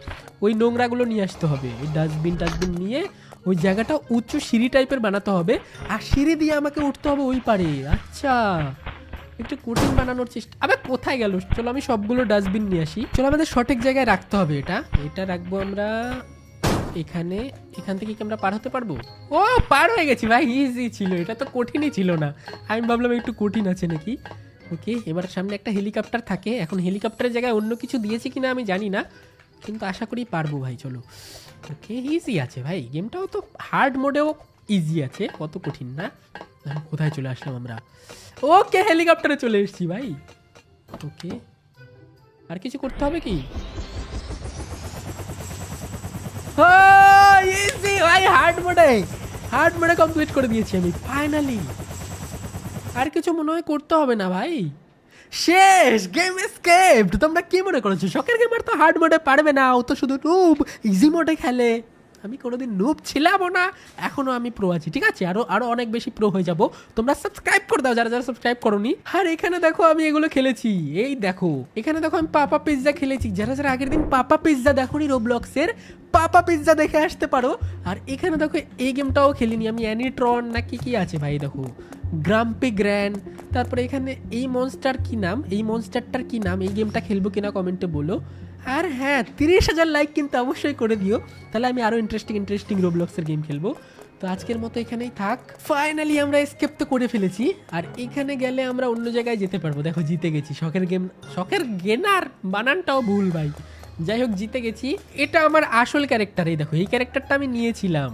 Speaker 3: ওই নোংরাগুলো নিয়ে আসতে হবে, ওই ডাস্টবিন নিয়ে ওই জায়গাটা উঁচু সিঁড়ি টাইপের বানাতে হবে, আর সিঁড়ি দিয়ে আমাকে উঠতে হবে ওই পারে। আচ্ছা, একটু কঠিন বানানোর চেষ্টা। আবে কোথায় গেল? চলো আমি সবগুলো ডাস্টবিন নিয়ে আসি। চলো আমাদের সঠিক জায়গায় রাখতে হবে। এটা রাখবো আমরা এখানে। এখান থেকে কি আমরা পার হতে পারবো? ও পার হয়ে গেছি ভাই, ইজি ছিল, এটা তো কঠিনই ছিল না। আমি ভাবলাম একটু কঠিন আছে নাকি। ওকে এবার সামনে একটা হেলিকপ্টার থাকে। এখন হেলিকপ্টারের জায়গায় অন্য কিছু দিয়েছে কিনা আমি জানি না, কিন্তু আশা করি পারবো ভাই। চলো ওকে, ইজি আছে ভাই, গেমটাও তো হার্ড মোডেও ইজি আছে, অত কঠিন না। কোথায় চলে আসলাম আমরা? ওকে হেলিকপ্টারে চলে এসেছি ভাই। ওকে আর কিছু করতে হবে কি? ইজি ভাই, হার্ড মোডে কমপ্লিট করে দিয়েছি আমি ফাইনালি। আর কিছু মনে হয় করতে হবে না ভাই, শেষ, গেম এসকেপড। তোমরা কি মনে করেছো শখের গেমার তো হার্ড মোডে পারবে না, ও তো শুধু নুব ইজি মোডে খেলে। আমি কোনোদিন নুব ছিলামও না, এখনো আমি প্রো আছি, ঠিক আছে। আরো অনেক বেশি প্রো হয়ে যাব। তোমরা সাবস্ক্রাইব করে দাও যারা সাবস্ক্রাইব করোনি। আর এখানে দেখো আমি এগুলো খেলেছি, এই দেখো এখানে দেখো আমি পাপা পিৎজা খেলেছি। যারা আগের দিন পাপা পিৎজা দেখোনি, রোবলক্সের পাপা পিৎজা দেখে আসতে পারো। আর এখানে দেখো এই গেমটাও খেলিনি আমি, অ্যানিট্রন না কি আছে ভাই, দেখো গ্রাম্পি গ্র্যান্ড। তারপরে এখানে এই মনস্টারটার কি নাম, এই গেমটা খেলবো কিনা কমেন্টে বলো। আর হ্যাঁ 30,000 লাইক কিন্তু অবশ্যই করে দিও, তাহলে আমি আরো ইন্টারেস্টিং রোবলক্সের গেম খেলবো। তো আজকের মতো এখানেই থাক। ফাইনালি আমরা এসকেপ তো করে ফেলেছি, আর এখানে গেলে আমরা অন্য জায়গায় যেতে পারবো। দেখো জিতে গেছি। শখের গেনার বানানটাও ভুল ভাই। যাই হোক জিতে গেছি। এটা আমার আসল ক্যারেক্টার, এই দেখো এই ক্যারেক্টারটা আমি নিয়েছিলাম।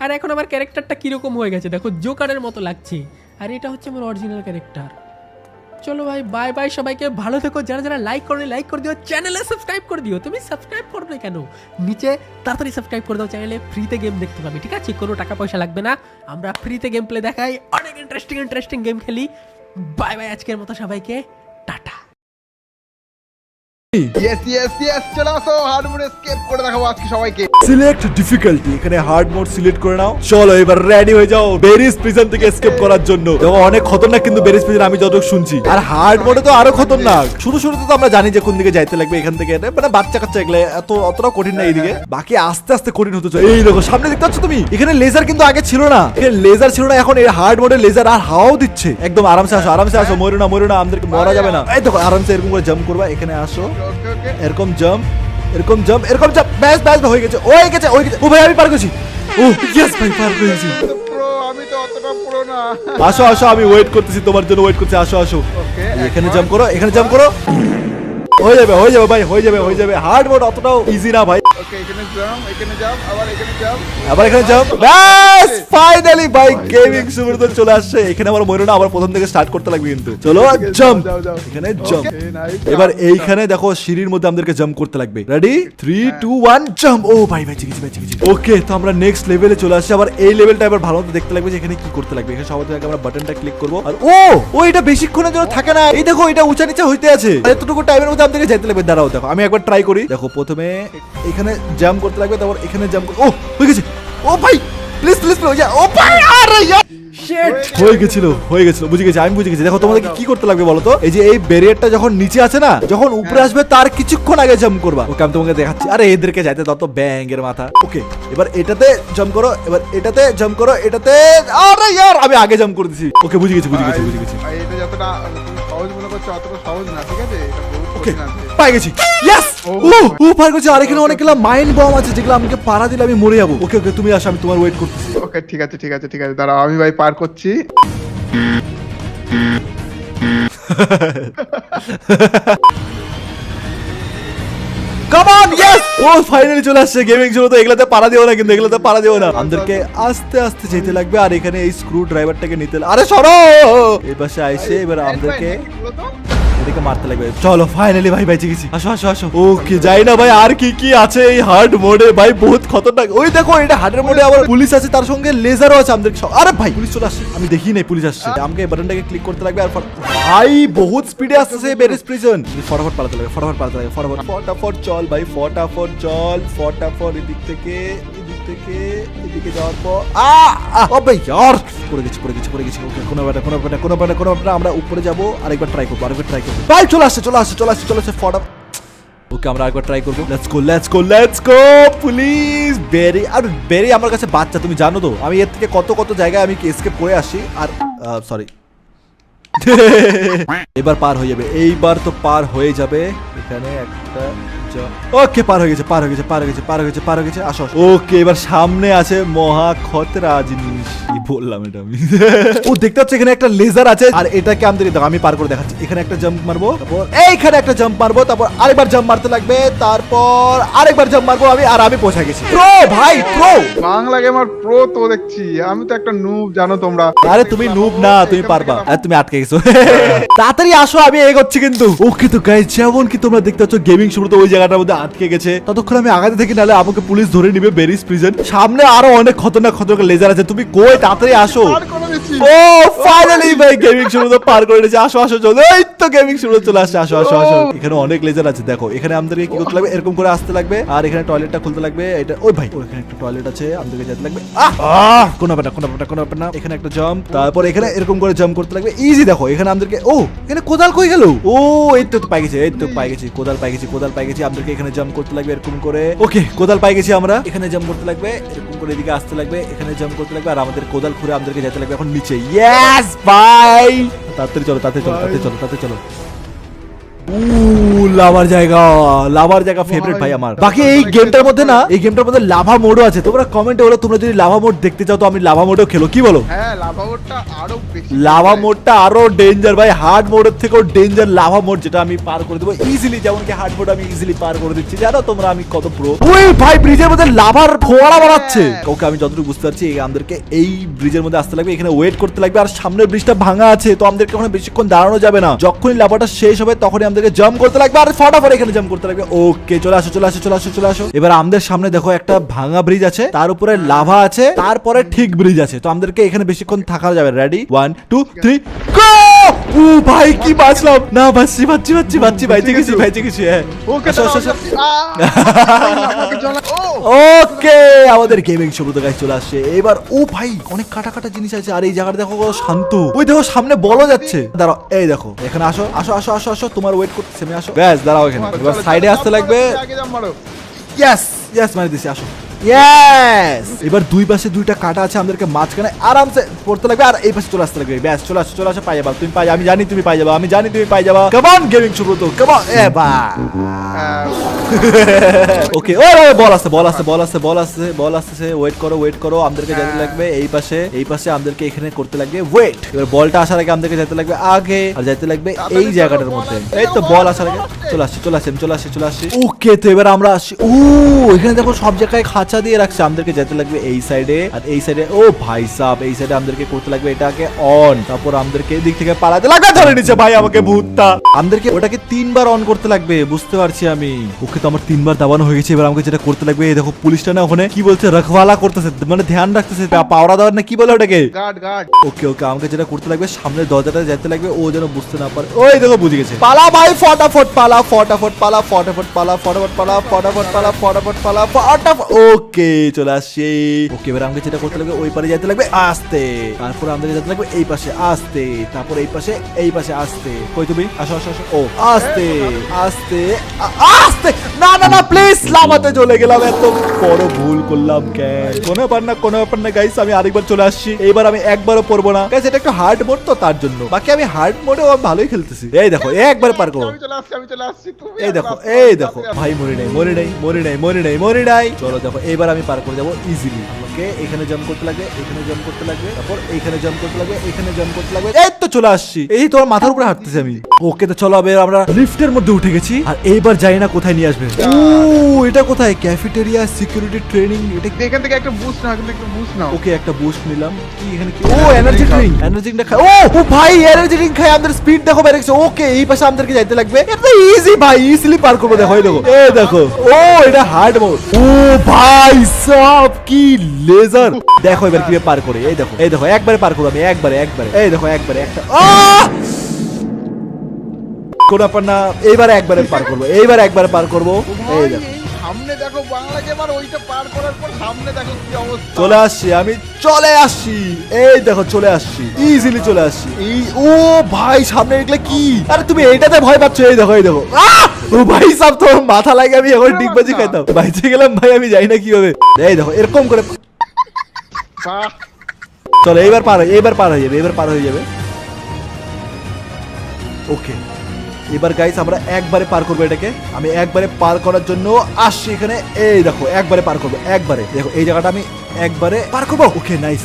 Speaker 3: আর এখন আমার ক্যারেক্টারটা কিরকম হয়ে গেছে দেখো, জোকারের মতো লাগছে। আর এটা হচ্ছে আমার অরিজিনাল ক্যারেক্টার। চলো ভাই বাই বাই, সবাইকে ভালো থেকো। যারা লাইক করনি লাইক করে দিও, চ্যানেলে সাবস্ক্রাইব করে দিও। তুমি সাবস্ক্রাইব করবে কেন? নিচে তাড়াতাড়ি সাবস্ক্রাইব করে দাও, চ্যানেলে ফ্রিতে গেম দেখতে পাবে, ঠিক আছে? কোনো টাকা পয়সা লাগবে না, আমরা ফ্রিতে গেম প্লে দেখাই, অনেক ইন্টারেস্টিং গেম খেলি। বাই বাই, আজকের মতো সবাইকে টাটা।
Speaker 4: চলে আসো, হার্ড মোড এসকেপ করে দেখাবো আজকে সবাইকে।
Speaker 2: সিলেক্ট ডিফিকাল্টি, এখানে হার্ড মোড সিলেক্ট করে নাও। চলো এবার রেডি হয়ে যাও বেরিস প্রিজন থেকে এসকেপ করার জন্য। দেখো অনেক খতরনাক কিন্তু বেরিস প্রিজন, আমি যতটুকু শুনছি। আর হার্ড মোডে তো আরো খতরনাক। শুরুতে তো আমরা জানি যে কোন দিকে যাইতে লাগবে, এখান থেকে মানে বাচ্চা কাচ্চা এগুলো অতটা কঠিন না এইদিকে, বাকি আস্তে আস্তে কঠিন হতে চাই। এই দেখো সামনে দেখতে পাচ্ছ তুমি, এখানে লেজার কিন্তু আগে ছিল না, এখানে লেজার ছিল না, এখন এই হার্ড মোডে লেজার আর হাওয়াও দিচ্ছে। একদম আরামসে আসো, মরো না আমাদেরকে মরা যাবে না। এই দেখো আরামসে এরকম করে জাম্প করবা, এখানে আসো, এরকম জাম্প ব্যাস হয়ে গেছে। ও ভাই আমি পার করেছি। ও ইয়েস ভাই পার করেছি।
Speaker 4: আমি তো অতটা পুরো না।
Speaker 2: আসো আমি ওয়েট করতেছি, তোমার জন্য ওয়েট করছি। আসো এখানে জাম্প করো। হয়ে যাবে ভাই, হয়ে যাবে। হার্ড মোড অতটাও ইজি না ভাই।
Speaker 4: ওকে এখানে জাম্প,
Speaker 2: আবার এখানে জাম্প। ব্যাস ফাইনালি ভাই গেমিং সুবিধা চলে আসছে। এখানে আমার মনে না, আবার প্রথম থেকে স্টার্ট করতে লাগবে কিন্তু। চলো জাম্প, এখানে জাম্প। এবার এইখানে দেখো সিঁড়ির মধ্যে আমাদেরকে জাম্প করতে লাগবে। Ready 3 2 1 jump. ও ভাই চিকেছি। ওকে তো আমরা নেক্সট লেভেলে চলে আসছি। আবার এই লেভেলটা এবার ভালো মতো দেখতে লাগবে যে এখানে কি করতে লাগবে। এখানে সবার আগে আমরা বাটনটা ক্লিক করব। আর ও এটা বেশিক্ষণের জন্য থাকে না, এই দেখো এটা উঁচা নিচা হইতে আছে। এতটুকু টাইমের মধ্যে আমাদেরকে যেতে লাগবে। দাঁড়াও দেখো আমি একবার ট্রাই করি। দেখো প্রথমে এখানে জাম্প করতে লাগবে, তারপর এখানে জাম্প ও হয়ে গেছে। ও ভাই প্লিজ ও ভাই আরে শিট হয়ে গেছিল বুঝে গেছি, আমি বুঝে গেছি। দেখো তোমাদেরকে কি করতে লাগবে বলো তো, এই যে এই ব্যারিয়ারটা যখন নিচে আছে না, যখন উপরে আসবে তার কিছুক্ষণ আগে জাম্প করবা। ওকে আমি তোমাকে দেখাচ্ছি। আরে এদেরকে যাইতে দাও তো, ব্যাং এর মাথা। ওকে এবার এটাতে জাম্প করো, এবার এটাতে জাম্প করো, এটাতে আরে यार আমি আগে জাম্প করে দিছি। ওকে বুঝে গেছি।
Speaker 4: এটা যতটা সহজ মনে করছে অতটা সহজ না, ঠিক আছে? এটা বহুত
Speaker 2: ওকে
Speaker 4: কঠিন আছে।
Speaker 2: পাই গেছি ইয়েস ও পার গেছি। আর এখানে অনেকগুলো মাইন্ড বম আছে যেগুলো আমাকে পাড়া দিলে আমি মরে যাবো। ওকে ওকে তুমি আসো, আমি তোমার ওয়েট করতেছি।
Speaker 4: ওকে ঠিক আছে ঠিক আছে ঠিক আছে, দাঁড়াও আমি ভাই পার করছি।
Speaker 2: কাম অন ইয়েস ও ফাইনালি চলে আসছে। গেমিং শুরু তো এগুলাতে পাড়া দিও না, কিন্তু এগুলাতে পাড়া দিও না। আমাদেরকে আস্তে আস্তে যেতে লাগবে আর এখানে এই স্ক্রু ড্রাইভারটাকে নিতে আরে সরো এই পাশে আইসে এবার আমাদেরকে এদিকে মারতে লাগবে। চলো ফাইনালি ভাই বেঁচে গেছি। আসো আসো আসো। ওকে যাই না ভাই, আর কি কি আছে এই হার্ড মোডে ভাই, বহুত খতরনাক। ওই দেখো এটা হার্ডের মোডে আবার পুলিশ আছে, তার সঙ্গে লেজারও আছে আমাদের। আরে ভাই পুলিশ চলে আসছে, আমি দেখি নাই পুলিশ আসছে। আমাকে এই বাটনটাকে ক্লিক করতে লাগবে আর ভাই বহুত স্পিডে আসছে বেরিস প্রিজন। ফটাফট পালাতে লাগবে, ফটাফট পালাতে লাগবে, ফটাফট ফটাফট চল ভাই, ফটাফট চল, ফটাফট এদিক থেকে এদিকে যাওয়ার পর আবে यार পড়ে গেছি। ওকে কোনো ব্যাপার আমরা উপরে যাব, আরেকবার ট্রাই করব ভাই। চলে আসছে ফটাফট। ওকে আমরা আরেকবার ট্রাই করব। Let's go police. বেরি আমার কাছে বাচ্চা, তুমি জানো তো আমি এর থেকে কত জায়গায় আমি এসকেপ করে আসি। আর সরি এবার পার হয়ে যাবে, এইবার তো পার হয়ে যাবে। এখানে একটা ওকে পার হয়ে গেছে। আসো ওকে এবার সামনে আছে মহা খতরা জিনিস। কি বললাম এটা আমি ও দেখতে পাচ্ছ এখানে একটা লেজার আছে আর এটাকে আমি পার করে দেখাচ্ছি। এখানে একটা জাম্প মারবো, তারপর এইখানে একটা জাম্প মারবো, তারপর আরেকবার জাম্প মারতে লাগবে, তারপর আরেকবার জাম্প মারবো আমি, আর আমি পৌঁছে গেছি। প্রো ভাই প্রো,
Speaker 4: বাংলা গেমার প্রো তো দেখছি। আমি তো একটা নুব, জানো তোমরা।
Speaker 2: আরে তুমি নুব না, তুমি পারবা। আরে তুমি আটকে গেছো তাড়াতাড়ি আসো, আমি এগোচ্ছি কিন্তু। ওকে তো গাইস যেমন কি তোমরা দেখতে পাচ্ছ গেমিং শুরু তো ওই জায়গাটার মধ্যে আটকে গেছে। ততক্ষণ আমি আগাতে থাকি, নাহলে আমাকে পুলিশ ধরে নিবে বেরিস প্রিজন। সামনে আরো অনেক খতরনাক লেজার আছে, তুমি কই তাড়াতাড়ি আসো।
Speaker 4: পার করে দিচ্ছি।
Speaker 2: ও ফাইনালি ভাই গেমিং শুরু তো পার করে দিয়েছে। আসো চলো, এই তো গেমিং শুরু চলে আসছে। আসো এখানে অনেক লেজার আছে দেখো। এখানে আমাদেরকে কি করতে লাগবে, এরকম করে আসতে লাগবে আর এখানে টয়লেটটা খুলতে লাগবে। এটা ওই ভাই ওখানে একটা টয়লেট আছে, আমাদেরকে যেতে লাগবে। কোনো ব্যাপার না। এখানে একটা জাম্প, তারপর এখানে এরকম করে জাম্প করতে লাগবে। ইজি দেখো এখানে আমাদেরকে এখানে কোদাল কই গেল। এই তো পাই গেছি, কোদাল পাই গেছি। আমাদেরকে এখানে জাম্প করতে লাগবে এরকম করে। ওকে কোদাল পাই গেছি আমরা। এখানে জাম্প করতে লাগবে এরকম করে, এদিকে আসতে লাগবে, এখানে জাম্প করতে লাগবে আর আমাদের কোদাল খুঁড়ে আমাদেরকে যেতে লাগবে এখন নিচে। ইয়েস ভাই তাড়াতাড়ি চলো। লাভার জায়গা ফেভারিট ভাই আমার। বাকি এই গেমটার মধ্যে লাভা মোডও আছে। তোমরা কমেন্টে বলো তোমরা যদি লাভা মোড দেখতে চাও তো আমি লাভা মোডও খেলো, কি বলো?
Speaker 4: হ্যাঁ লাভা মোডটা আরো বেশি,
Speaker 2: লাভা মোডটা আরো ডেঞ্জার ভাই, হার্ড মোডের থেকেও ডেঞ্জার লাভা মোড, যেটা আমি পার করে দেবো ইজিলি। যেমন কি হার্ড মোড আমি ইজিলি পার করে দিচ্ছি, জানো তোমরা আমি কত প্রো। ওই ভাই ব্রিজের মধ্যে লাভার ফোয়ারা বানাচ্ছে। ওকে আমি যতটুকু বুঝতে পারছি আমাদেরকে এই ব্রিজের মধ্যে আসতে লাগবে, এখানে ওয়েট করতে লাগবে। আর সামনের ব্রিজটা ভাঙা আছে, তো আমাদেরকে ওখানে বেশিক্ষণ দাঁড়ানো যাবে না। যখনই লাভাটা শেষ হবে তখনই আমাদেরকে জাম্প করতে লাগবে আর ফটাফট এখানে জাম্প করতে লাগবে। ওকে চলে আসো। এবার আমাদের সামনে দেখো একটা ভাঙা ব্রিজ আছে, তার উপরে লাভা আছে, তারপরে ঠিক ব্রিজ আছে। তো আমাদেরকে এখানে বেশিক্ষণ থাকা যাবে। রেডি 1 2 3 গো। ও ভাই কি বাঁচলাম না, বাঁচছি বাইচে গেছি।
Speaker 4: ওকে
Speaker 2: ওকে আমাদের গেমিং শুরু তো গাইস চলে আসছে এবার। ও ভাই অনেক কাটা জিনিস আছে আর এই জায়গাটা দেখো কত শান্ত। ওই দেখো সামনে বলো যাচ্ছে, দাঁড়াও এই দেখো এখানে আসো তোমার ওয়েট করতেছি আমি। আসো ব্যাস দাঁড়াও এখানে। এবার সাইডে আসতে লাগবে। ইয়েস মারি দিছি। আসো ইয়েস। এবার দুই পাশে দুইটা কাটা আছে, আমাদেরকে মাঝখানে আরামসে পড়তে লাগবে আর এই পাশে চলে আসতে লাগবে। ব্যাস চলে আসো পাই যাবা তুমি, আমি জানি তুমি পাই যাবা। কাম অন গেমিং শুরু তো কাম অন। ওকে বল আসছে। ওয়েট করো আমাদেরকে যেতে লাগবে এই পাশে আমাদেরকে এখানে করতে লাগবে ওয়েট। এবার বলটা আসার আগে আমাদেরকে যেতে লাগবে আগে আর যেতে লাগবে এই জায়গাটার মধ্যে। এই তো বল আসার আগে চলে আসছি। ওকে তো এবার আমরা আসি। এখানে দেখো সব জায়গায় খাঁচা দিয়ে রাখছে, আমাদেরকে যেতে লাগবে এই সাইডে আর এই সাইডে। ও ভাই সাব এই সাইডে আমাদেরকে করতে লাগবে এটাকে অন, তারপর আমাদেরকে এদিক থেকে পালাতে লাগবে। ধরে নিচে ভাই আমাকে ভূতটা। আমাদেরকে ওটাকে 3 বার অন করতে লাগবে, বুঝতে পারছি আমি। ওকে তো আমার 3 বার দাবানো হয়ে গেছে। এবার আমাকে যেটা করতে লাগবে, দেখো পুলিশটা না ওখানে কি বলছে, রখওয়ালা করতেছে, মানে ধ্যান রাখতেছে, পাওরা দেওয়ার না কি বলে ওটাকে,
Speaker 4: গার্ড।
Speaker 2: ওকে আমাকে যেটা করতে লাগবে সামনে দরজাটা যেতে লাগবে, ও যেন বুঝতে না পারে। ওই দেখো বুঝে গেছে। পালা ভাই ফটাফট পালা। ওকে চলে আসছি। ওকে এবার আমাকে যেটা করতে লাগবে ওই পারে যেতে লাগবে আস্তে, তারপর আমাদের যেতে লাগবে এই পাশে আস্তে, তারপর এই পাশে আস্তে। কই তুমি? আসো আসো আসো। ও আস্তে আস্তে আস্তে। না না না প্লিজ, লাভাতে চলে গেলাম, এত বড় ভুল করলাম কেন? কোনো ব্যাপার না গাইস, আমি আরেকবার চলে আসছি। এইবার আমি একবারও পড়বো না গাইস, এটা একটু হার্ড মোড তো তার জন্য। বাকি আমি হার্ড মোডেও ভালোই খেলতেছি। এই দেখো একবার পার করো।
Speaker 4: আমি চলে আসছি তুমি
Speaker 2: এই দেখো ভাই মরি নাই। চলো দেখো এবার আমি পার করে যাবো ইজিলি। আমাকে এখানে জাম্প করতে লাগবে, তারপর এখানে জাম্প করতে লাগবে। এই তো চলে আসছি, এই তোমার মাথার উপরে হাঁটতেছি আমি। ওকে তো চলো এবার আমরা লিফটের মধ্যে উঠে গেছি, আর এইবার জানি না কোথায় নিয়ে আসবে। ও এটা কোথায়? Cafeteria security training. এটা
Speaker 4: এখান থেকে একটা বুস্ট নাও,
Speaker 2: ওকে একটা বুস্ট নিলাম। কি এখানে কি? ও এনার্জি ড্রিঙ্ক খাই। ও ভাই এনার্জি ড্রিঙ্ক খাই, আমাদের স্পিড দেখো বেড়ে গেছে। ওকে এই পাশে আমাদেরকে যাইতে লাগবে। এটা ইজি ভাই, ইজিলি পার করবো। দেখো এই দেখো ও এটা হার্ড মোড। ও ভাই সব কি লেজার। দেখো এবার কিভাবে পার করে। এই দেখো একবারে পার করবো আমি, একবারে। এই দেখো একবারে একটা কোন ব্যাপার না, এইবার একবারে পার করবো। এই দেখো
Speaker 4: সামনে দেখো বাংলা গেমার, ওইটা পার করার পর সামনে দেখো কি অবস্থা।
Speaker 2: চলে আসছি। এই দেখো চলে আসছি, ইজিলি চলে আসছি। এই ও ভাই সামনে এগুলো কি? আরে তুমি এইটাতে ভয় পাচ্ছ? এই দেখো ও ভাই সব তো মাথা লাগে, আমি এখন ডিগবাজি খাইতাম। বাইচে গেলাম ভাই, আমি যাই না কিভাবে। এই দেখো এরকম করে
Speaker 4: বাহ,
Speaker 2: চলো এইবার পার হয়ে যাবে। ওকে এবার গাইস আমরা একবারে পার করবো এটাকে। আমি একবারে পার করার জন্য আসছি এখানে। এই দেখো একবারে পার করবো, দেখো এই জায়গাটা আমি একবারে পার করবো। Okay nice.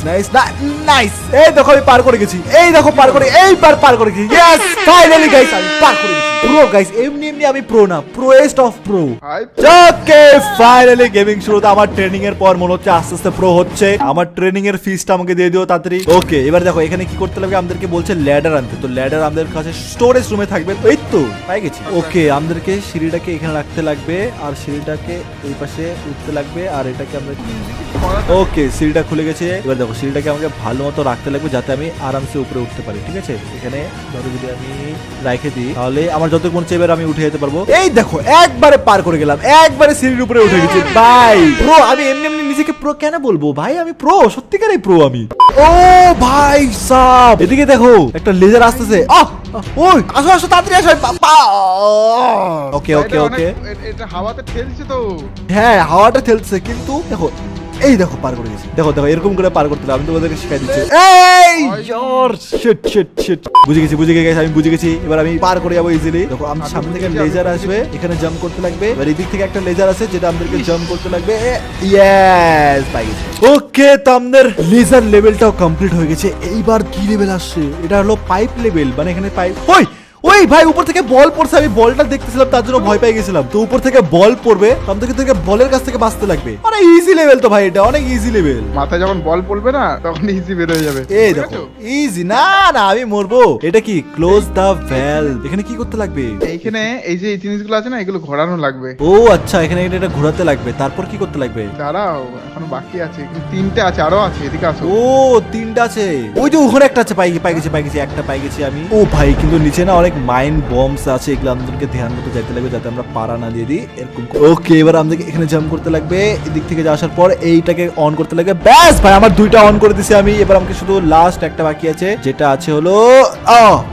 Speaker 2: এই দেখো আমি পার করে গেছি। এইবার পার করে গেছি। ইয়েস ফাইনালি গাইস আমি পার করে গেছি। প্রো গাইস, এমনি আমি প্রো না, proest of pro. Okay finally gaming শুরুতে আমার ট্রেনিং এর পর মনে হচ্ছে আস্তে আস্তে প্রো হচ্ছে। আমার ট্রেনিং এর ফিসটা আমাকে দিয়ে দিও তাড়াতাড়ি। ওকে এবার দেখো এখানে কি করতে লাগবে, আমাদেরকে বলছে ল্যাডার আনতে। তো ল্যাডার আমাদের কাছে স্টোরেজ রুমে থাকবে। এই তো পাই গেছি। ওকে আমাদেরকে সিঁড়িটাকে এখানে রাখতে লাগবে, আর সিঁড়িটাকে এই পাশে উঠতে লাগবে, আর এটাকে আমরা ওকে সিঁড়িটা খুলে গেছে। এবার দেখো সিঁড়িটাকে আমাকে ভালো মতো রাখতে লাগবে যাতে আমি আরামসে উপরে উঠতে পারি। ঠিক আছে এখানে ধরো যদি আমি রেখে দিই তাহলে আমার যত মন চাইবে আমি উঠে যেতে পারবো। এই দেখো একবারে পার করে গেলাম, একবারে সিঁড়ির উপরে উঠে গেছি ভাই। প্রো আমি এমনি নিজেকে প্রো কেন বলবো ভাই, আমি প্রো, সত্যিকারের প্রো আমি। ও ভাই সাব এদিকে দেখো একটা লেজার আসতেছে। ওই আসো তাড়াতাড়ি আসো বাবা। ওকে
Speaker 4: এটা হাওয়াতে ঠেলছে তো।
Speaker 2: হ্যাঁ হাওয়াটা ঠেলছে, কিন্তু দেখো এই দেখো পার করে গেছি। দেখো এরকম করে পার করতে হবে, আমি তোমাদেরকে শিখাই দিচ্ছি। এই ইয়োর শিট বুঝে গেছি আমি বুঝে গেছি। এবার আমি পার করে যাবো ইজিলি। দেখো আমার সামনে থেকে লেজার আসবে, এখানে জাম্প করতে লাগবে। এবার এই দিক থেকে একটা লেজার আছে যেটা আমাদেরকে জাম্প করতে লাগবে। ইয়েস পাই গেছি। ওকে তো আমাদের লেজার লেভেলটাও কমপ্লিট হয়ে গেছে। এইবার কি লেভেল আসছে? এটা হলো পাইপ লেভেল, মানে এখানে পাইপ। ওই ভাই উপর থেকে বল পড়ছে, আমি বলটা দেখতেছিলাম তার জন্য ভয় পেয়ে গেছিলাম। তো উপর থেকে বল পড়বে, আমাদেরকে থেকে বলের কাছ থেকে বাঁচতে লাগবে। মানে ইজি লেভেল তো ভাই, এটা অনেক ইজি লেভেল।
Speaker 4: মাথায় যখন বল পড়বে না তখন ইজি বের হয়ে যাবে।
Speaker 2: এই দেখো ইজি। না আমি মরবো। এটা কি ক্লোজ দা ভ্যালভ? এখানে কি করতে লাগবে?
Speaker 4: এইখানে এই যে জিনিসগুলো আছে না, এগুলো ঘোরানো লাগবে।
Speaker 2: ও আচ্ছা এখানে এটা ঘোরাতে লাগবে। তারপর কি করতে লাগবে?
Speaker 4: দাঁড়াও এখনো বাকি আছে, তিনটে আছে, আরো আছে, এদিকে আসো।
Speaker 2: ও তিনটা আছে। ওই যে ওখানে একটা আছে, পাই গেছি একটা পাই গেছি আমি। ও ভাই কিন্তু নিচে না অনেক মাইন বম্বস আছে, এগুলো আমাদেরকে ধ্যান মতো যাইতে লাগবে যাতে আমরা পারা না দিয়ে দিই এরকম। ওকে এবার আমাদেরকে এখানে জাম্প করতে লাগবে। এদিক থেকে আসার পর এইটাকে অন করতে লাগবে। ব্যাস ভাই আমার দুইটা অন করে দিছি আমি। এবার আমাকে শুধু লাস্ট একটা বাকি আছে, যেটা আছে হলো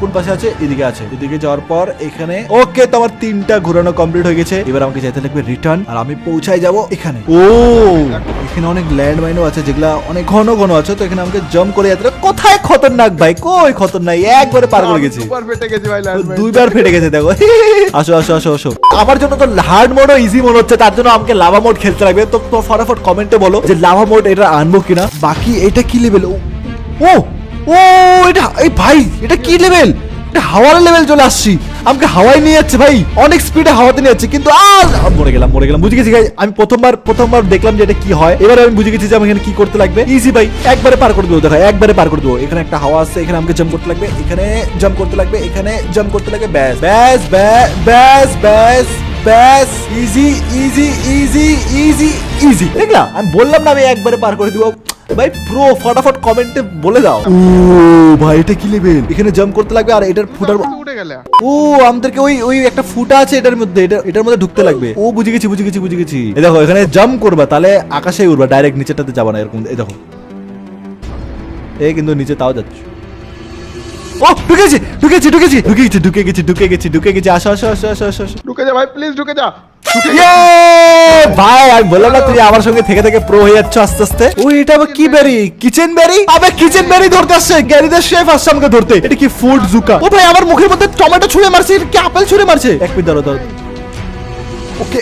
Speaker 2: কোন পাশে আছে? এদিকে আছে। এদিকে যাওয়ার পর এখানে ওকে তো আমার তিনটা ঘোরানো কমপ্লিট হয়ে গেছে। এবার আমাকে যেতে লাগবে রিটার্ন, আর আমি পৌঁছায় যাব এখানে। ও এখানে অনেক ল্যান্ড মাইনও আছে যেগুলা অনেক ঘন আছে। তো এখানে আমাকে জাম্প করে যেতে। কোথায় খতরনাক ভাই, কই খতরনাক, একবারে পার করে গেছি। দুইবার ফেটে গেছে দেখো। আসো আমার জন্য তো হার্ড মোড ও ইজি মোড হচ্ছে, তার জন্য আমাকে লাভা মোড খেলতে লাগবে। তো ফটাফট কমেন্টে বলো যে লাভা মোড এটা আনবো কিনা। বাকি এটা কি লেভেল? ও এটা এই ভাই এটা কি লেভেল? এটা হাওয়ার লেভেল চলে আসছি। আমাকে হাওয়ায় নিয়ে যাচ্ছে ভাই, অনেক স্পিডে হাওয়াতে নিয়ে যাচ্ছে। কিন্তু মরে গেলাম বুঝে গেছি। আমি প্রথমবার দেখলাম যে এটা কি হয়। এবার আমি বুঝে গেছি যে আমি এখানে কি করতে লাগবে। ইজি ভাই একবারে পার করে দেবো। দেখো একবারে পার করে দেবো। এখানে একটা হাওয়া আছে, এখানে আমাকে জাম্প করতে লাগবে, এখানে জাম্প করতে লাগবে, এখানে জাম্প করতে লাগবে। ব্যাস ইজি দেখলা আমি বললাম না আমি একবারে পার করে দিব। ভাই প্রো ফটাফট কমেন্টে বলে দাও। ও ভাই এটা কি লেভেল, এখানে জাম্প করতে লাগবে আর এটার ফুটার
Speaker 4: উঠে গেলে
Speaker 2: ও আমাদেরকে ওই ওই একটা ফুটা আছে এটার মধ্যে, এটার মধ্যে ঢুকতে লাগবে। ও বুঝে গেছি বুঝে গেছি বুঝে গেছি। এই দেখো এখানে জাম্প করবা তাহলে আকাশে উড়বা, ডাইরেক্ট নিচেটাতে যাবা না এরকম। এই দেখো এই কিন্তু নিচে তাও যাচ্ছে। ও ঢুকেছি ঢুকেছি ঢুকেছি ঢুকেছি ঢুকে গেছি ঢুকে গেছি ঢুকে গেছি। আসো আসো আসো আসো আসো আসো।
Speaker 4: ঢুকে যা ভাই, প্লিজ ঢুকে যা।
Speaker 2: ভাই আমি বললাম না তুই আমার সঙ্গে থেকে থেকে প্রো হয়ে যাচ্ছ আস্তে আস্তে। ওই এটা আবার কি বেরি, কিচেন বেরি? আবে কিচেন বেরি ধরতে আসছে, গ্যারিদের শেফ আসছে আমাকে ধরতে। এটা কি ফুড জুকা? ও ভাই আমার মুখের মধ্যে টমেটো ছুঁড়ে মারছে, এটা কি আপেল ছুঁড়ে মারছে? এক মিনিট দাঁড়াও দাঁড়াও। ওকে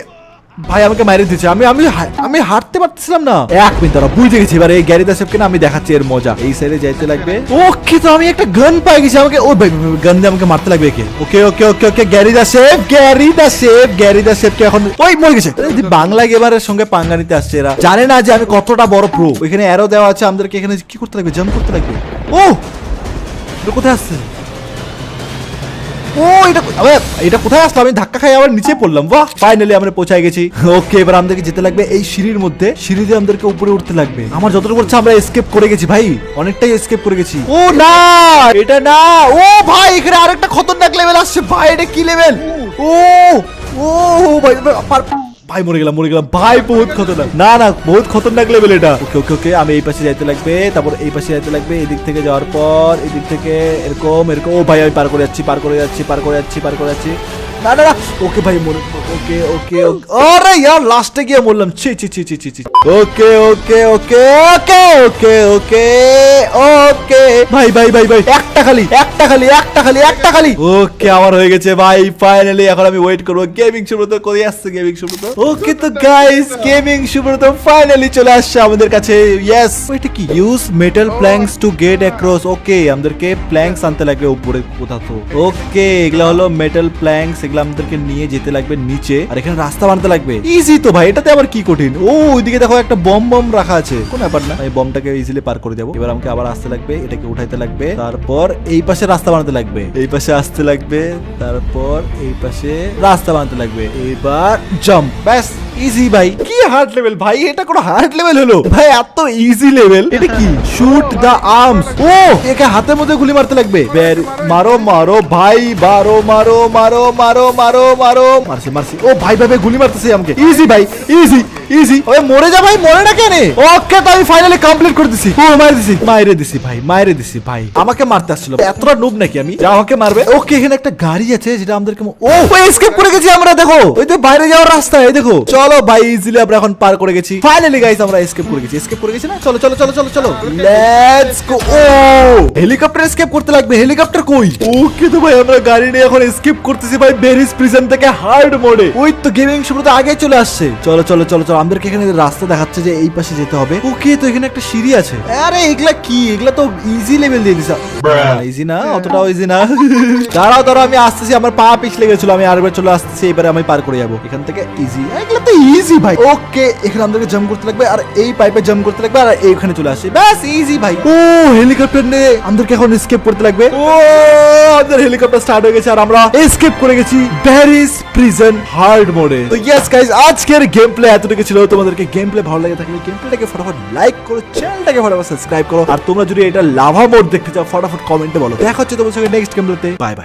Speaker 2: ভাই আমাকে মারিয়ে দিচ্ছে, আমি আমি আমি হাঁটতে পারছিলাম না। এক মিনিট দাঁড়াও, বুঝে গেছি এবার এই গ্যারিদা শেফকে না আমি দেখাচ্ছি এর মজা। এই সাইডে যাইতে লাগবে। ওকে তো আমি একটা গান পাই গেছি, আমাকে ও ভাই গান দিয়ে আমাকে মারতে লাগবে একে। ওকে ওকে ওকে ওকে গ্যারিদা শেফ গ্যারিদা শেফ গ্যারিদা শেফকে এখন ওই মরে গেছে। বাংলা গেমারের সঙ্গে পাঙ্গা নিতে আসছে এরা, জানে না যে আমি কতটা বড় প্রো। ওইখানে অ্যারো দেওয়া আছে, আমাদেরকে এখানে কি করতে লাগবে, জাম্প করতে লাগবে। ও এটা কোথায় আসছে? ও এটা কোথায় আসলো? আমি ধাক্কা খাই আবার নিচে পড়লাম। বাহ ফাইনালি আমরা পৌঁছায় গেছি। ওকে এবার আমাদেরকে যেতে লাগবে এই সিঁড়ির মধ্যে, সিঁড়ি দিয়ে আমাদেরকে উপরে উঠতে লাগবে। আমার যতটুকু বলছে আমরা এসকেপ করে গেছি ভাই, অনেকটাই এসকেপ করে গেছি। ও না এটা না, ও ভাই এখানে আরেকটা খতরনাক লেভেল আসছে ভাই। এটা কি লেভেল? ও ও ভাই ভাই মরে গেলাম ভাই, বহুত খতরনাক। না না বহুত খতরনাক লেভেল এটা। ওকে ওকে ওকে আমি এই পাশে যাইতে লাগবে, তারপর এই পাশে যাইতে লাগবে, এদিক থেকে যাওয়ার পর এদিক থেকে এরকম এরকম। ও ভাই আমি পার করে যাচ্ছি পার করে যাচ্ছি পার করে যাচ্ছি পার করে যাচ্ছি। না না না ওকে ভাই মরে। ওকে ওকে আরে ইয়ার লাস্টে গিয়ে মরলাম। ছি ছি ছি ছি ছি। ওকে ওকে ওকে ওকে ওকে ওকে ওকে ভাই ভাই ভাই ভাই একটা খালি একটা খালি একটা খালি একটা খালি। ওকে আমার হয়ে গেছে ভাই ফাইনালি। এখন আমি ওয়েট করবো গেমিং সুব্রত কই আসছে, গেমিং সুব্রত। ওকে তো গাইস গেমিং সুব্রত ফাইনালি চলে আসছে আমাদের কাছে। ইয়েস এটা কি use metal planks to get across. Okay আমাদেরকে প্ল্যাঙ্কস আনতে লাগবে উপরে কোথাও তো। ওকে এগুলা হলো মেটাল প্ল্যাঙ্কস, এগুলা আমাদেরকে নিয়ে যেতে লাগবে নিচে, আর এখানে রাস্তা বানাতে লাগবে। ইজি তো ভাই, এটাতে আবার কি কঠিন? ও ওইদিকে দেখো একটা বম রাখা আছে, কোন ব্যাপার না, এই বমটাকে ইজিলি পার করে যাবো। এবার আমাকে আবার আসতে লাগবে, এটাকে উঠাইতে লাগবে, তারপর এই পাশে রাস্তা বানাতে লাগবে, এই পাশে আসতে লাগবে, তারপর এই পাশে রাস্তা বানাতে লাগবে। এবার জাম্প, ব্যাস ইজি ভাই। কি হার্ড লেভেল ভাই, এটা কোনো হার্ড লেভেল হলো ভাই? এত ইজি লেভেল। এটা কি শুট দা আর্মস? ও একে হাতের মধ্যে গুলি মারতে লাগবে। মারো মারো ভাই, মারো মারো মারো মারো মারো মারো মারছি মারছি। ও ভাই ভাই গুলি মারতেছে আমাকে। ইজি ভাই ইজি ইজি। ওই মরে যা ভাই, মরে না কেন? ওকে তো আমি ফাইনালি কমপ্লিট করে দিছি। ও মাইরে দিছি মাইরে দিছি ভাই মাইরে দিছি ভাই। আমাকে মারতে আসছিল, এতটা নুব নাকি আমি যা আমাকে মারবে? ওকে এখানে একটা গাড়ি আছে যেটা আমাদেরকে ও এসকেপ করে গেছি আমরা। দেখো ওই তো বাইরে যাওয়ার রাস্তা, এই দেখো। চলো ভাই ইজিলি আমরা এখন পার করে গেছি ফাইনালি গাইস। আমরা এসকেপ করে গেছি, এসকেপ করে গেছি না? চলো চলো চলো চলো চলো লেটস গো। ও হেলিকপ্টার এসকেপ করতে লাগবে, হেলিকপ্টার কই? ওকে তো ভাই আমরা গাড়ি নিয়ে এখন এসকেপ করতেছি ভাই বেরিস প্রিজন থেকে হার্ড মোডে। ওই তো গেমিং শুরুতে আগে চলে আসছে। চলো চলো চলো চলো আমাদেরকে এখানে রাস্তা দেখাচ্ছে যে এই পাশে যেতে হবে। ওকে তো এখানে একটা সিঁড়ি আছে। আরে এগুলা কি? এগুলা তো ইজি লেভেল দিয়ে দিছে। ইজি না, অতটাও ইজি না। দাঁড়াও দাঁড়াও আমি আসতেছি, আমার পা পিছলে গেছিল, আমি আরেকবার চলে আসতেছি। এবারে আমি পার করে যাবো এখান থেকে ইজি। এগুলা তো ইজি ভাই। ওকে এখানে আমাদেরকে জাম্প করতে লাগবে, আর এই পাইপে জাম্প করতে লাগবে, আর এইখানে চলে আসে, ব্যাস ইজি ভাই। ও হেলিকপ্টার নিয়ে আমাদেরকে এখন এসকেপ করতে লাগবে। ও আমাদের হেলিকপ্টার স্টার্ট হয়ে গেছে আর আমরা এসকেপ করে গেছি প্যারিস প্রিজন হার্ড মোডে। তো ইয়েস গাইস আজকের গেম প্লে এতটুকু ছিল। তোমাদেরকে গেম প্লে ভালো লাগে থাকলে গেম প্লেটাকে ফটাফট লাইক করো, চ্যানেলটাকে ফটাফট সাবস্ক্রাইব করো, আর তোমরা যদি এটা লাভা মোড দেখতে চাও ফটাফট কমেন্টে বলো। দেখা হচ্ছে তোমার সঙ্গে নেক্সট গেম প্লেতে। Bye bye.